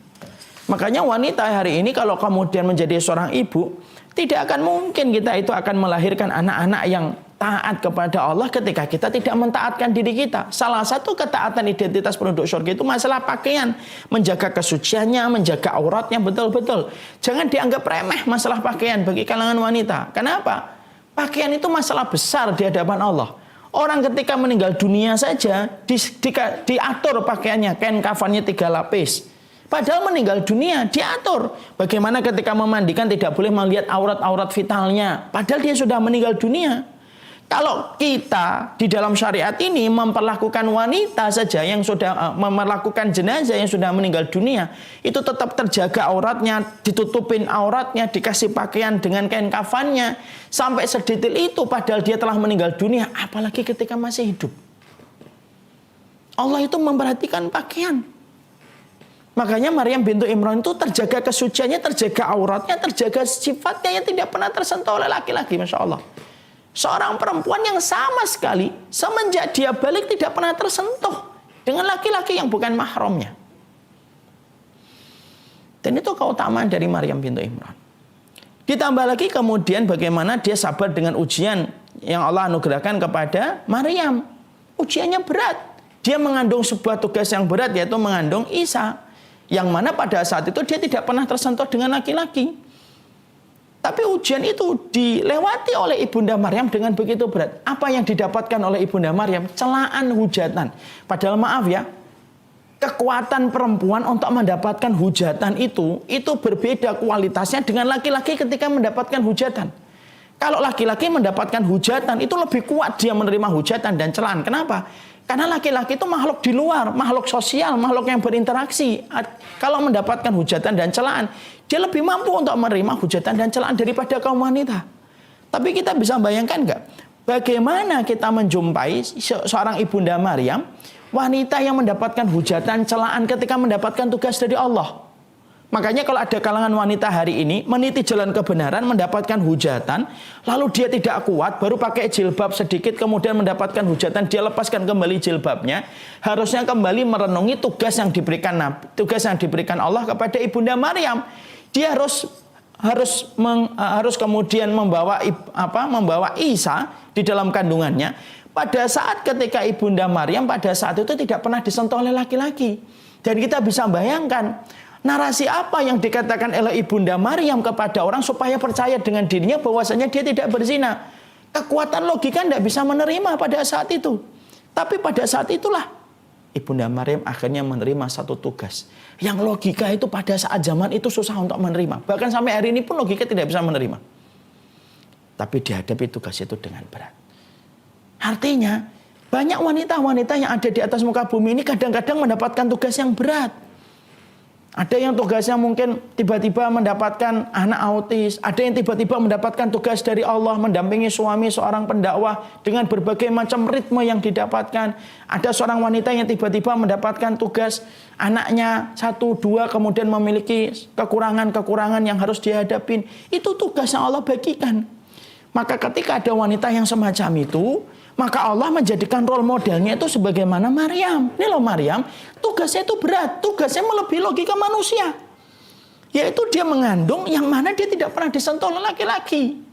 [SPEAKER 1] Makanya wanita hari ini kalau kemudian menjadi seorang ibu, tidak akan mungkin kita itu akan melahirkan anak-anak yang taat kepada Allah ketika kita tidak mentaatkan diri kita. Salah satu ketaatan identitas penduduk surga itu masalah pakaian, menjaga kesuciannya, menjaga auratnya betul-betul. Jangan dianggap remeh masalah pakaian bagi kalangan wanita. Kenapa? Pakaian itu masalah besar di hadapan Allah. Orang ketika meninggal dunia saja diatur pakaiannya, kain kafannya 3 lapis. Padahal meninggal dunia diatur. Bagaimana ketika memandikan tidak boleh melihat aurat-aurat vitalnya. Padahal dia sudah meninggal dunia. Kalau kita di dalam syariat ini memperlakukan wanita saja yang sudah melakukan jenazah yang sudah meninggal dunia, itu tetap terjaga auratnya, ditutupin auratnya, dikasih pakaian dengan kain kafannya, sampai sedetail itu padahal dia telah meninggal dunia, apalagi ketika masih hidup. Allah itu memperhatikan pakaian. Makanya Maryam bintu Imran itu terjaga kesuciannya, terjaga auratnya, terjaga sifatnya yang tidak pernah tersentuh oleh laki-laki, Masya Allah. Seorang perempuan yang sama sekali semenjak dia balik tidak pernah tersentuh dengan laki-laki yang bukan mahramnya. Dan itu keutamaan dari Maryam bintu Imran. Ditambah lagi kemudian bagaimana dia sabar dengan ujian yang Allah anugerahkan kepada Maryam. Ujiannya berat. Dia mengandung sebuah tugas yang berat, yaitu mengandung Isa. Yang mana pada saat itu dia tidak pernah tersentuh dengan laki-laki. Tapi ujian itu dilewati oleh Ibunda Maryam dengan begitu berat. Apa yang didapatkan oleh Ibunda Maryam? Celaan, hujatan. Padahal maaf ya, kekuatan perempuan untuk mendapatkan hujatan itu berbeda kualitasnya dengan laki-laki ketika mendapatkan hujatan. Kalau laki-laki mendapatkan hujatan itu lebih kuat dia menerima hujatan dan celaan. Kenapa? Karena laki-laki itu makhluk di luar, makhluk sosial, makhluk yang berinteraksi. Kalau mendapatkan hujatan dan celaan, dia lebih mampu untuk menerima hujatan dan celaan daripada kaum wanita. Tapi kita bisa bayangkan nggak? Bagaimana kita menjumpai seorang Ibunda Maryam, wanita yang mendapatkan hujatan, celaan ketika mendapatkan tugas dari Allah. Makanya kalau ada kalangan wanita hari ini meniti jalan kebenaran, mendapatkan hujatan, lalu dia tidak kuat, baru pakai jilbab sedikit, kemudian mendapatkan hujatan, dia lepaskan kembali jilbabnya, harusnya kembali merenungi tugas yang diberikan Allah kepada Ibunda Maryam. Dia harus kemudian membawa Isa di dalam kandungannya. Pada saat ketika Ibunda Maryam pada saat itu tidak pernah disentuh oleh laki-laki. Dan kita bisa bayangkan narasi apa yang dikatakan oleh Ibunda Maryam kepada orang supaya percaya dengan dirinya bahwasanya dia tidak berzina. Kekuatan logika tidak bisa menerima pada saat itu. Tapi pada saat itulah Ibunda Maryam akhirnya menerima satu tugas yang logika itu pada saat zaman itu susah untuk menerima. Bahkan sampai hari ini pun logika tidak bisa menerima. Tapi dihadapi tugas itu dengan berat. Artinya banyak wanita-wanita yang ada di atas muka bumi ini kadang-kadang mendapatkan tugas yang berat. Ada yang tugasnya mungkin tiba-tiba mendapatkan anak autis. Ada yang tiba-tiba mendapatkan tugas dari Allah mendampingi suami seorang pendakwah dengan berbagai macam ritme yang didapatkan. Ada seorang wanita yang tiba-tiba mendapatkan tugas anaknya 1, 2 kemudian memiliki kekurangan-kekurangan yang harus dihadapin. Itu tugas yang Allah bagikan. Maka ketika ada wanita yang semacam itu, maka Allah menjadikan role modelnya itu sebagaimana Maryam. Ini loh Maryam, tugasnya itu berat. Tugasnya melebihi logika manusia. Yaitu dia mengandung yang mana dia tidak pernah disentuh oleh laki-laki.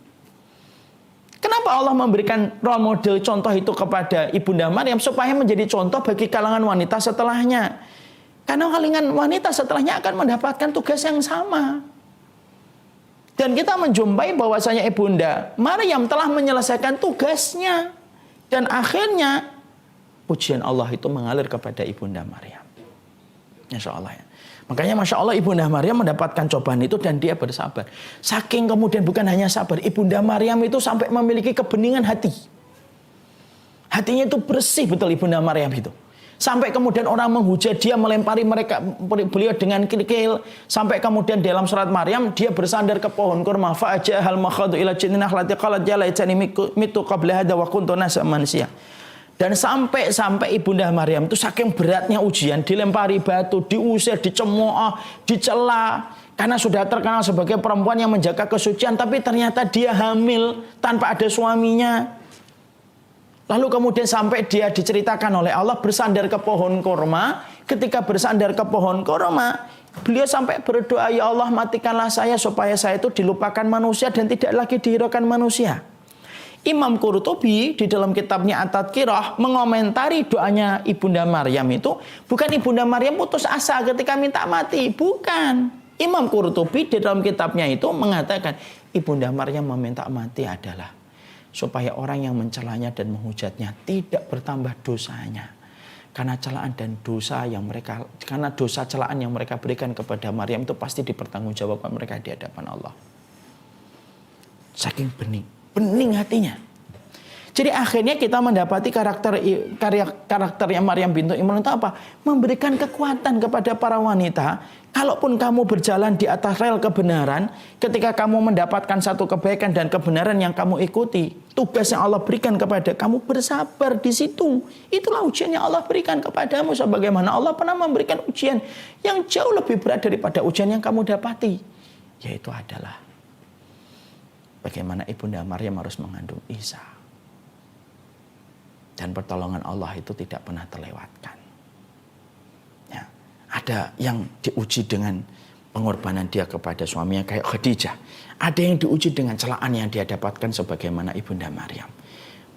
[SPEAKER 1] Kenapa Allah memberikan role model contoh itu kepada Ibunda Maryam? Supaya menjadi contoh bagi kalangan wanita setelahnya. Karena kalangan wanita setelahnya akan mendapatkan tugas yang sama. Dan kita menjumpai bahwasanya Ibunda Maryam telah menyelesaikan tugasnya. Dan akhirnya pujian Allah itu mengalir kepada Ibunda Maryam. Masya Allah ya. Makanya Masya Allah Ibunda Maryam mendapatkan cobaan itu dan dia bersabar. Saking kemudian bukan hanya sabar. Ibunda Maryam itu sampai memiliki kebeningan hati. Hatinya itu bersih betul Ibunda Maryam itu. Sampai kemudian orang menghujat dia, melempari beliau dengan kerikil. Sampai kemudian dalam surat Maryam dia bersandar ke pohon kurma. Fa'ajahal makhadu ila jinnin akhlati qalat ya laitani mitu qabla hadza wa kuntu nasan mansiyah. Dan sampai Ibunda Maryam itu saking beratnya ujian, dilempari batu, diusir, dicemooh, dicela. Karena sudah terkenal sebagai perempuan yang menjaga kesucian, tapi ternyata dia hamil tanpa ada suaminya. Lalu kemudian sampai dia diceritakan oleh Allah bersandar ke pohon kurma. Ketika bersandar ke pohon kurma, beliau sampai berdoa, ya Allah matikanlah saya supaya saya itu dilupakan manusia dan tidak lagi dihiraukan manusia. Imam Qurtubi di dalam kitabnya At-Tadhkirah mengomentari doanya Ibunda Maryam itu, bukan Ibunda Maryam putus asa ketika minta mati, bukan. Imam Qurtubi di dalam kitabnya itu mengatakan Ibunda Maryam meminta mati adalah supaya orang yang mencelanya dan menghujatnya tidak bertambah dosanya. Karena celaan dan dosa yang mereka, karena dosa celaan yang mereka berikan kepada Maryam itu pasti dipertanggungjawabkan mereka di hadapan Allah. Saking bening hatinya. Jadi akhirnya kita mendapati karakternya Maryam bintu Imran itu apa? Memberikan kekuatan kepada para wanita. Kalaupun kamu berjalan di atas rel kebenaran, ketika kamu mendapatkan satu kebaikan dan kebenaran yang kamu ikuti, tugas yang Allah berikan kepada kamu, bersabar di situ. Itulah ujian yang Allah berikan kepadamu. Sebagaimana Allah pernah memberikan ujian yang jauh lebih berat daripada ujian yang kamu dapati. Yaitu adalah bagaimana Ibunda Maryam harus mengandung Isa. Dan pertolongan Allah itu tidak pernah terlewatkan. Ya, ada yang diuji dengan pengorbanan dia kepada suaminya kayak Khadijah. Ada yang diuji dengan celaan yang dia dapatkan sebagaimana Ibunda Maryam.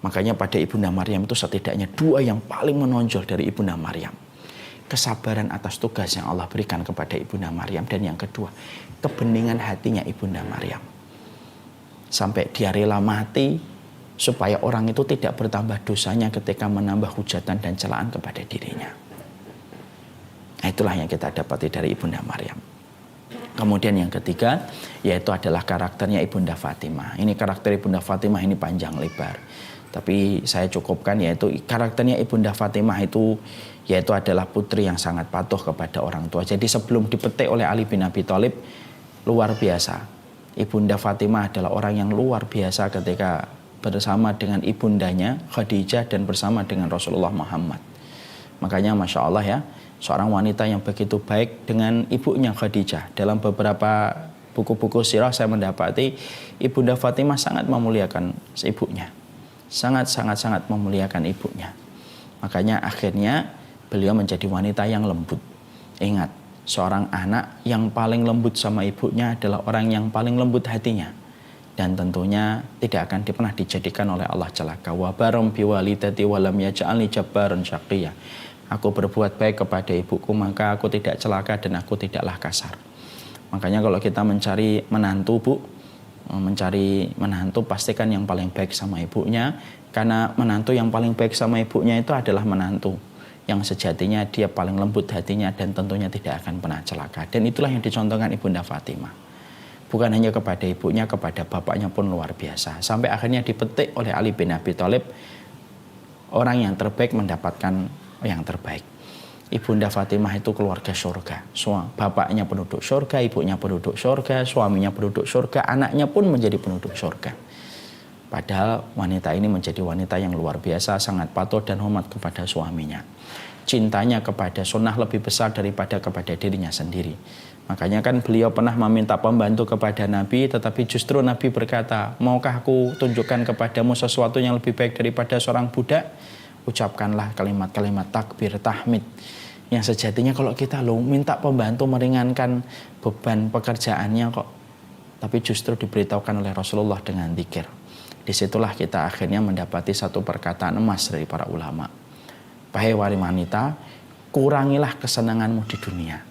[SPEAKER 1] Makanya pada Ibunda Maryam itu setidaknya 2 yang paling menonjol dari Ibunda Maryam. Kesabaran atas tugas yang Allah berikan kepada Ibunda Maryam. Dan yang kedua, kebeningan hatinya Ibunda Maryam. Sampai dia rela mati supaya orang itu tidak bertambah dosanya ketika menambah hujatan dan celaan kepada dirinya. Nah, itulah yang kita dapati dari Ibunda Maryam. Kemudian yang ketiga yaitu adalah karakternya Ibunda Fatimah. Ini karakter Ibunda Fatimah ini panjang lebar, tapi saya cukupkan yaitu karakternya Ibunda Fatimah itu yaitu adalah putri yang sangat patuh kepada orang tua. Jadi sebelum dipetik oleh Ali bin Abi Thalib, luar biasa, Ibunda Fatimah adalah orang yang luar biasa ketika bersama dengan ibundanya Khadijah dan bersama dengan Rasulullah Muhammad. Makanya Masya Allah ya, seorang wanita yang begitu baik dengan ibunya Khadijah. Dalam beberapa buku-buku sirah saya mendapati Ibunda Fatimah sangat memuliakan ibunya. Sangat memuliakan ibunya. Makanya akhirnya beliau menjadi wanita yang lembut. Ingat, seorang anak yang paling lembut sama ibunya adalah orang yang paling lembut hatinya. Dan tentunya tidak akan pernah dijadikan oleh Allah celaka. Wa barum biwalidati wa lam yaj'alni jabbaran syaqiyya. Aku berbuat baik kepada ibuku, maka aku tidak celaka dan aku tidaklah kasar. Makanya kalau kita mencari menantu, Bu, mencari menantu pastikan yang paling baik sama ibunya. Karena menantu yang paling baik sama ibunya itu adalah menantu yang sejatinya dia paling lembut hatinya dan tentunya tidak akan pernah celaka. Dan itulah yang dicontohkan Ibunda Fatimah. Bukan hanya kepada ibunya, kepada bapaknya pun luar biasa. Sampai akhirnya dipetik oleh Ali bin Abi Thalib, orang yang terbaik mendapatkan yang terbaik. Ibunda Fatimah itu keluarga surga. Bapaknya penduduk surga, ibunya penduduk surga, suaminya penduduk surga, anaknya pun menjadi penduduk surga. Padahal wanita ini menjadi wanita yang luar biasa, sangat patuh dan hormat kepada suaminya. Cintanya kepada sunnah lebih besar daripada kepada dirinya sendiri. Makanya kan beliau pernah meminta pembantu kepada Nabi, tetapi justru Nabi berkata, maukah aku tunjukkan kepadamu sesuatu yang lebih baik daripada seorang budak? Ucapkanlah kalimat-kalimat takbir, tahmid. Yang sejatinya kalau kita minta pembantu meringankan beban pekerjaannya kok. Tapi justru diberitahukan oleh Rasulullah dengan zikir. Disitulah kita akhirnya mendapati satu perkataan emas dari para ulama. Wahai wanita, kurangilah kesenanganmu di dunia,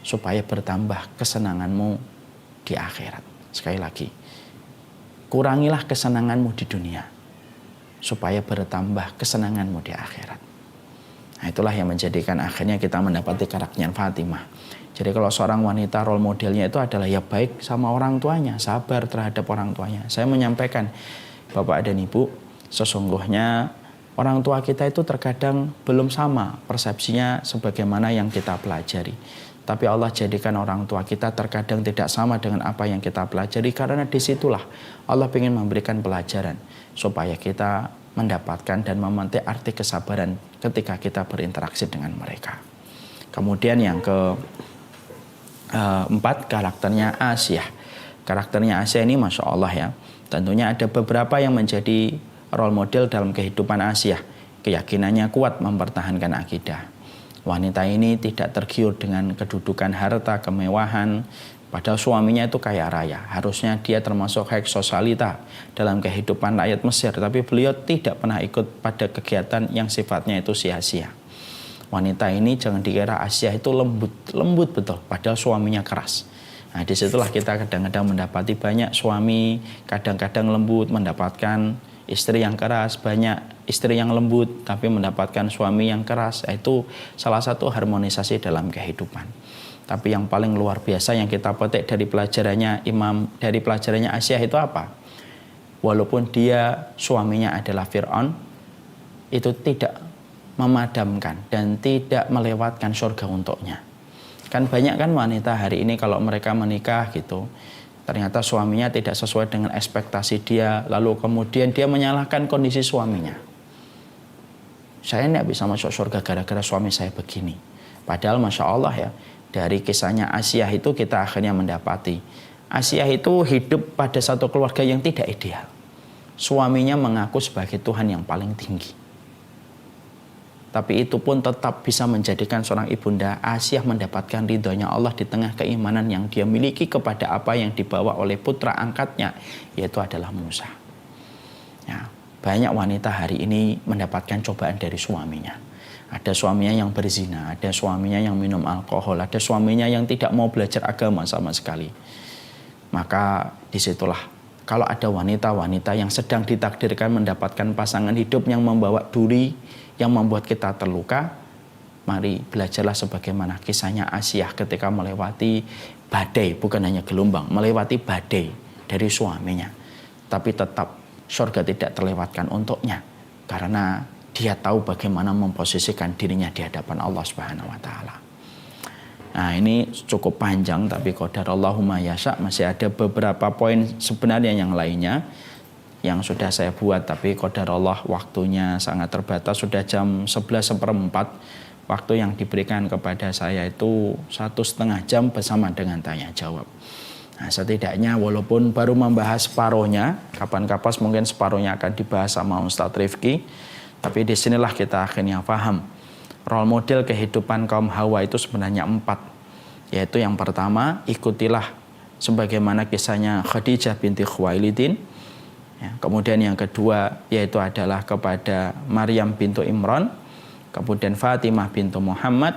[SPEAKER 1] supaya bertambah kesenanganmu di akhirat. Sekali lagi, kurangilah kesenanganmu di dunia, supaya bertambah kesenanganmu di akhirat. Nah, itulah yang menjadikan akhirnya kita mendapati karakternya Fatimah. Jadi kalau seorang wanita role modelnya itu adalah ya baik sama orang tuanya, sabar terhadap orang tuanya. Saya menyampaikan, Bapak dan Ibu, sesungguhnya orang tua kita itu terkadang belum sama persepsinya sebagaimana yang kita pelajari. Tapi Allah jadikan orang tua kita terkadang tidak sama dengan apa yang kita pelajari. Karena disitulah Allah ingin memberikan pelajaran supaya kita mendapatkan dan memetik arti kesabaran ketika kita berinteraksi dengan mereka. Kemudian yang keempat, karakternya Asiyah. Karakternya Asiyah ini Masya Allah ya, tentunya ada beberapa yang menjadi role model dalam kehidupan Asiyah. Keyakinannya kuat mempertahankan akidah. Wanita ini tidak tergiur dengan kedudukan harta, kemewahan. Padahal suaminya itu kaya raya. Harusnya dia termasuk hak sosialita dalam kehidupan rakyat Mesir. Tapi beliau tidak pernah ikut pada kegiatan yang sifatnya itu sia-sia. Wanita ini jangan dikira Asiyah itu lembut betul. Padahal suaminya keras. Nah, disitulah kita kadang-kadang mendapati banyak suami kadang-kadang lembut mendapatkan istri yang keras, banyak istri yang lembut tapi mendapatkan suami yang keras. Itu salah satu harmonisasi dalam kehidupan. Tapi yang paling luar biasa yang kita petik dari pelajarannya Asiyah itu apa? Walaupun dia suaminya adalah Fir'aun, itu tidak memadamkan dan tidak melewatkan surga untuknya. Kan banyak kan wanita hari ini kalau mereka menikah gitu, ternyata suaminya tidak sesuai dengan ekspektasi dia, lalu kemudian dia menyalahkan kondisi suaminya. Saya tidak bisa masuk surga gara-gara suami saya begini. Padahal Masya Allah ya, dari kisahnya Asiyah itu kita akhirnya mendapati Asiyah itu hidup pada satu keluarga yang tidak ideal. Suaminya mengaku sebagai Tuhan yang paling tinggi. Tapi itu pun tetap bisa menjadikan seorang ibunda Asiyah mendapatkan ridhonya Allah di tengah keimanan yang dia miliki kepada apa yang dibawa oleh putra angkatnya, yaitu adalah Musa. Ya, banyak wanita hari ini mendapatkan cobaan dari suaminya. Ada suaminya yang berzina, ada suaminya yang minum alkohol, ada suaminya yang tidak mau belajar agama sama sekali. Maka disitulah Kalau ada wanita-wanita yang sedang ditakdirkan mendapatkan pasangan hidup yang membawa duri, yang membuat kita terluka, mari belajarlah sebagaimana kisahnya Asiyah ketika melewati badai, bukan hanya gelombang, melewati badai dari suaminya. Tapi tetap surga tidak terlewatkan untuknya, karena dia tahu bagaimana memposisikan dirinya di hadapan Allah Subhanahu wa Ta'ala. Nah, ini cukup panjang, tapi qadarallahu ma yasha, masih ada beberapa poin sebenarnya yang lainnya yang sudah saya buat, tapi qadarallah waktunya sangat terbatas. Sudah jam 11:15. Waktu yang diberikan kepada saya itu 1,5 jam bersama dengan tanya jawab. Nah, setidaknya walaupun baru membahas separuhnya, kapan-kapan mungkin separuhnya akan dibahas sama Ustadz Rifki, tapi disinilah kita akhirnya paham role model kehidupan kaum Hawa itu sebenarnya 4, yaitu yang pertama, ikutilah sebagaimana kisahnya Khadijah binti Khuwailidin. Ya, kemudian yang kedua yaitu adalah kepada Maryam bintu Imran, kemudian Fatimah bintu Muhammad,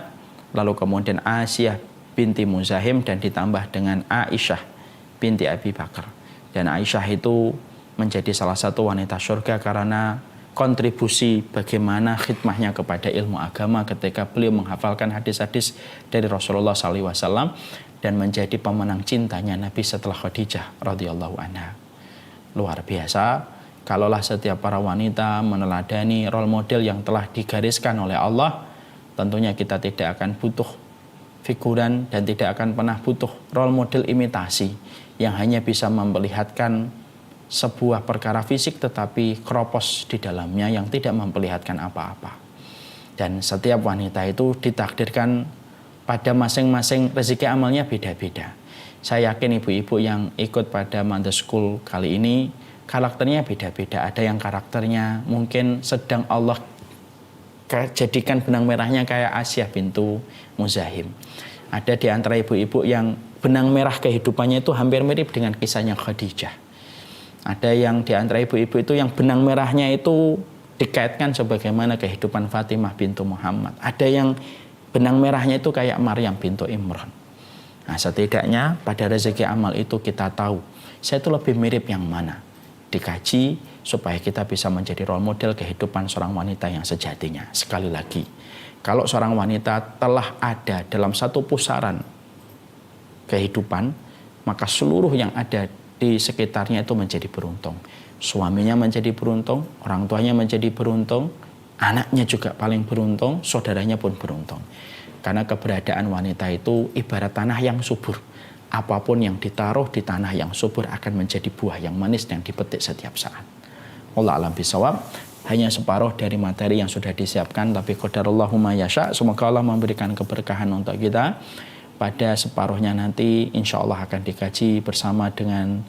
[SPEAKER 1] lalu kemudian Asiyah binti Muzahim, dan ditambah dengan Aisyah binti Abi Bakar. Dan Aisyah itu menjadi salah satu wanita surga karena kontribusi bagaimana khidmahnya kepada ilmu agama ketika beliau menghafalkan hadis-hadis dari Rasulullah SAW dan menjadi pemenang cintanya Nabi setelah Khadijah radhiyallahu anha. Luar biasa, kalaulah setiap para wanita meneladani role model yang telah digariskan oleh Allah, tentunya kita tidak akan butuh figuran dan tidak akan pernah butuh role model imitasi yang hanya bisa memperlihatkan sebuah perkara fisik tetapi kropos di dalamnya yang tidak memperlihatkan apa-apa. Dan setiap wanita itu ditakdirkan pada masing-masing rezeki amalnya beda-beda. Saya yakin ibu-ibu yang ikut pada Mother School kali ini karakternya beda-beda. Ada yang karakternya mungkin sedang Allah jadikan benang merahnya kayak Asiyah bintu Muzahim. Ada di antara ibu-ibu yang benang merah kehidupannya itu hampir mirip dengan kisahnya Khadijah. Ada yang di antara ibu-ibu itu yang benang merahnya itu dikaitkan sebagaimana kehidupan Fatimah bintu Muhammad. Ada yang benang merahnya itu kayak Maryam bintu Imran. Nah, setidaknya pada rezeki amal itu kita tahu, saya itu lebih mirip yang mana. Dikaji supaya kita bisa menjadi role model kehidupan seorang wanita yang sejatinya. Sekali lagi, kalau seorang wanita telah ada dalam satu pusaran kehidupan, maka seluruh yang ada di sekitarnya itu menjadi beruntung. Suaminya menjadi beruntung, orang tuanya menjadi beruntung, anaknya juga paling beruntung, saudaranya pun beruntung. Karena keberadaan wanita itu ibarat tanah yang subur. Apapun yang ditaruh di tanah yang subur akan menjadi buah yang manis yang dipetik setiap saat. Wallahu a'lam bishawab. Hanya separuh dari materi yang sudah disiapkan, tapi qadarallahu ma yasha. Semoga Allah memberikan keberkahan untuk kita. Pada separuhnya nanti insya Allah akan dikaji bersama dengan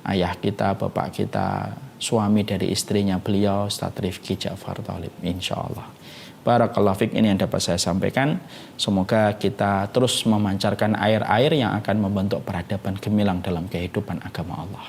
[SPEAKER 1] ayah kita, bapak kita, suami dari istrinya beliau, Ustadz Rifki Ja'far Thalib, insya Allah. Barakallahu fiik, ini yang dapat saya sampaikan. Semoga kita terus memancarkan air-air yang akan membentuk peradaban gemilang dalam kehidupan agama Allah.